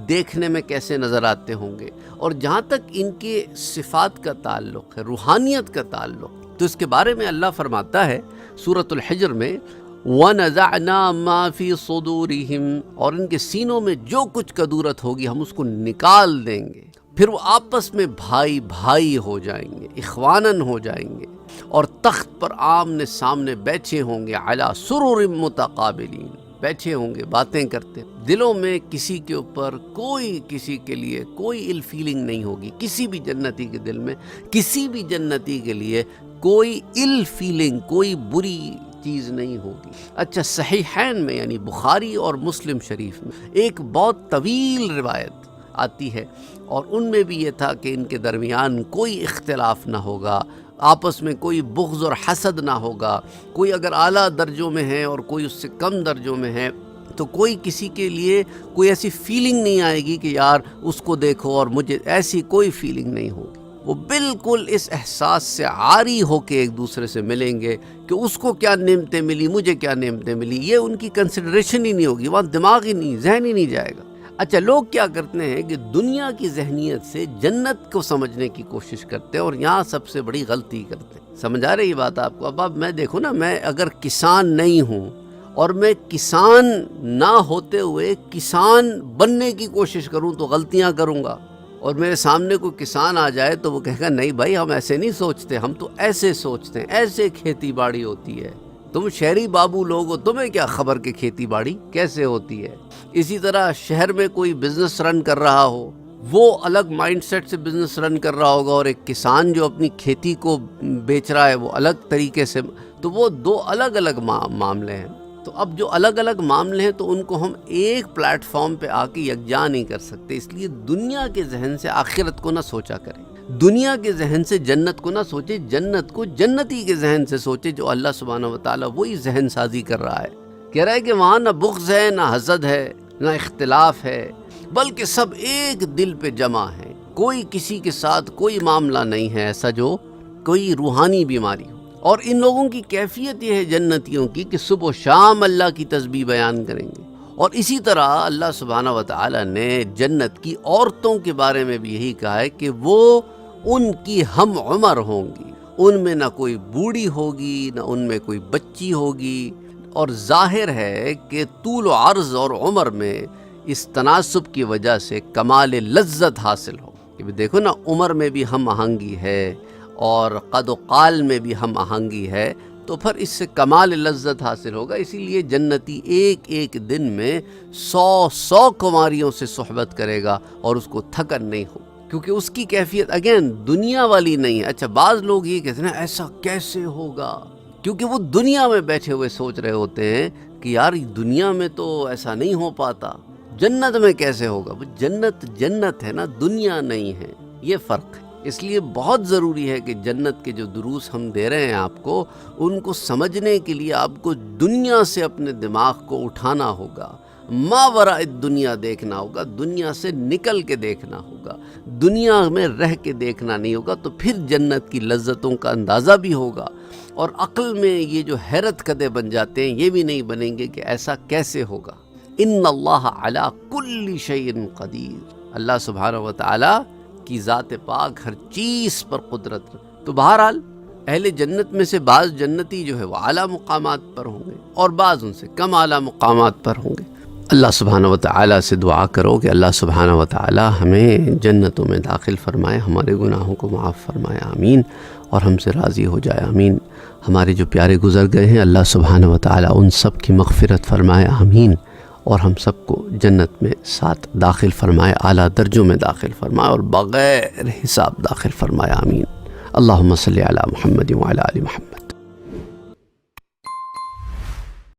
دیکھنے میں کیسے نظر آتے ہوں گے، اور جہاں تک ان کے صفات کا تعلق ہے، روحانیت کا تعلق، تو اس کے بارے میں اللہ فرماتا ہے سورۃ الحجر میں، وَنَزَعْنَا مَا فِي صُدُورِهِمْ، اور ان کے سینوں میں جو کچھ کدورت ہوگی ہم اس کو نکال دیں گے، پھر وہ آپس میں بھائی بھائی ہو جائیں گے، اخواناً ہو جائیں گے، اور تخت پر آمنے سامنے بیٹھے ہوں گے، علی سرر متقابلین، بیٹھے ہوں گے باتیں کرتے، دلوں میں کسی کے اوپر کوئی، کسی کے لیے کوئی ال فیلنگ نہیں ہوگی، کسی بھی جنتی کے دل میں، کسی بھی جنتی کے لیے کوئی ال فیلنگ، کوئی بری چیز نہیں ہوگی۔ اچھا، صحیحین میں یعنی بخاری اور مسلم شریف میں ایک بہت طویل روایت آتی ہے، اور ان میں بھی یہ تھا کہ ان کے درمیان کوئی اختلاف نہ ہوگا، آپس میں کوئی بغض اور حسد نہ ہوگا، کوئی اگر اعلیٰ درجوں میں ہے اور کوئی اس سے کم درجوں میں ہے تو کوئی کسی کے لیے کوئی ایسی فیلنگ نہیں آئے گی کہ یار اس کو دیکھو اور مجھے، ایسی کوئی فیلنگ نہیں ہوگی۔ وہ بالکل اس احساس سے عاری ہو کے ایک دوسرے سے ملیں گے کہ اس کو کیا نعمتیں ملی، مجھے کیا نعمتیں ملی، یہ ان کی کنسیڈریشن ہی نہیں ہوگی، وہاں دماغ ہی نہیں، ذہن ہی نہیں جائے گا۔ اچھا، لوگ کیا کرتے ہیں کہ دنیا کی ذہنیت سے جنت کو سمجھنے کی کوشش کرتے ہیں، اور یہاں سب سے بڑی غلطی کرتے ہیں۔ سمجھ آ رہی یہ بات آپ کو؟ اب میں دیکھو نا، میں اگر کسان نہیں ہوں اور میں کسان نہ ہوتے ہوئے کسان بننے کی کوشش کروں تو غلطیاں کروں گا، اور میرے سامنے کوئی کسان آ جائے تو وہ کہے گا نہیں بھائی، ہم ایسے نہیں سوچتے، ہم تو ایسے سوچتے ہیں، ایسے کھیتی باڑی ہوتی ہے، تم شہری بابو لوگ ہو، تمہیں کیا خبر کہ کھیتی باڑی کیسے ہوتی ہے۔ اسی طرح شہر میں کوئی بزنس رن کر رہا ہو، وہ الگ مائنڈ سیٹ سے بزنس رن کر رہا ہوگا، اور ایک کسان جو اپنی کھیتی کو بیچ رہا ہے وہ الگ طریقے سے، تو وہ دو الگ الگ معاملے ہیں۔ تو اب جو الگ الگ معاملے ہیں تو ان کو ہم ایک پلیٹ فارم پہ آ کے یکجا نہیں کر سکتے، اس لیے دنیا کے ذہن سے آخرت کو نہ سوچا کریں، دنیا کے ذہن سے جنت کو نہ سوچے، جنت کو جنتی کے ذہن سے سوچے جو اللہ سبحانہ وتعالیٰ وہی ذہن سازی کر رہا ہے، کہہ رہا ہے کہ وہاں نہ بغض ہے، نہ حسد ہے، نہ اختلاف ہے، بلکہ سب ایک دل پہ جمع ہے، کوئی کسی کے ساتھ کوئی معاملہ نہیں ہے ایسا جو کوئی روحانی بیماری ہو۔ اور ان لوگوں کی کیفیت یہ ہے جنتیوں کی کہ صبح و شام اللہ کی تسبیح بیان کریں گے۔ اور اسی طرح اللہ سبحانہ وتعالی نے جنت کی عورتوں کے بارے میں بھی یہی کہا ہے کہ وہ ان کی ہم عمر ہوں گی، ان میں نہ کوئی بوڑھی ہوگی نہ ان میں کوئی بچی ہوگی۔ اور ظاہر ہے کہ طول و عرض اور عمر میں اس تناسب کی وجہ سے کمال لذت حاصل ہو کہ دیکھو نا، عمر میں بھی ہم آہنگی ہے اور قد و قال میں بھی ہم آہنگی ہے، تو پھر اس سے کمال لذت حاصل ہوگا۔ اسی لیے جنتی ایک ایک دن میں 100 کنواریوں سے صحبت کرے گا اور اس کو تھکن نہیں ہو، کیونکہ اس کی کیفیت اگین دنیا والی نہیں ہے۔ اچھا، بعض لوگ یہ کہتے ہیں ایسا کیسے ہوگا، کیونکہ وہ دنیا میں بیٹھے ہوئے سوچ رہے ہوتے ہیں کہ یار دنیا میں تو ایسا نہیں ہو پاتا، جنت میں کیسے ہوگا؟ وہ جنت جنت ہے نا، دنیا نہیں ہے، یہ فرق ہے۔ اس لیے بہت ضروری ہے کہ جنت کے جو دروس ہم دے رہے ہیں آپ کو، ان کو سمجھنے کے لیے آپ کو دنیا سے اپنے دماغ کو اٹھانا ہوگا، ما وراء الدنیا دیکھنا ہوگا، دنیا سے نکل کے دیکھنا ہوگا، دنیا میں رہ کے دیکھنا نہیں ہوگا، تو پھر جنت کی لذتوں کا اندازہ بھی ہوگا۔ اور عقل میں یہ جو حیرت کدے بن جاتے ہیں، یہ بھی نہیں بنیں گے کہ ایسا کیسے ہوگا۔ ان اللہ علی کل شیء قدیر، اللہ سبحانہ وتعالی کی ذات پاک ہر چیز پر قدرت۔ تو بہرحال اہل جنت میں سے بعض جنتی جو ہے وہ اعلیٰ مقامات پر ہوں گے اور بعض ان سے کم اعلیٰ مقامات پر ہوں گے۔ اللہ سبحانہ وتعالی سے دعا کرو کہ اللہ سبحانہ وتعالی ہمیں جنتوں میں داخل فرمائے، ہمارے گناہوں کو معاف فرمائے، آمین، اور ہم سے راضی ہو جائے، آمین۔ ہمارے جو پیارے گزر گئے ہیں اللہ سبحانہ وتعالی ان سب کی مغفرت فرمائے، آمین، اور ہم سب کو جنت میں ساتھ داخل فرمائے، اعلیٰ درجوں میں داخل فرمائے اور بغیر حساب داخل فرمائے، آمین۔ اللہم صلی علی محمد وعلی آل محمد۔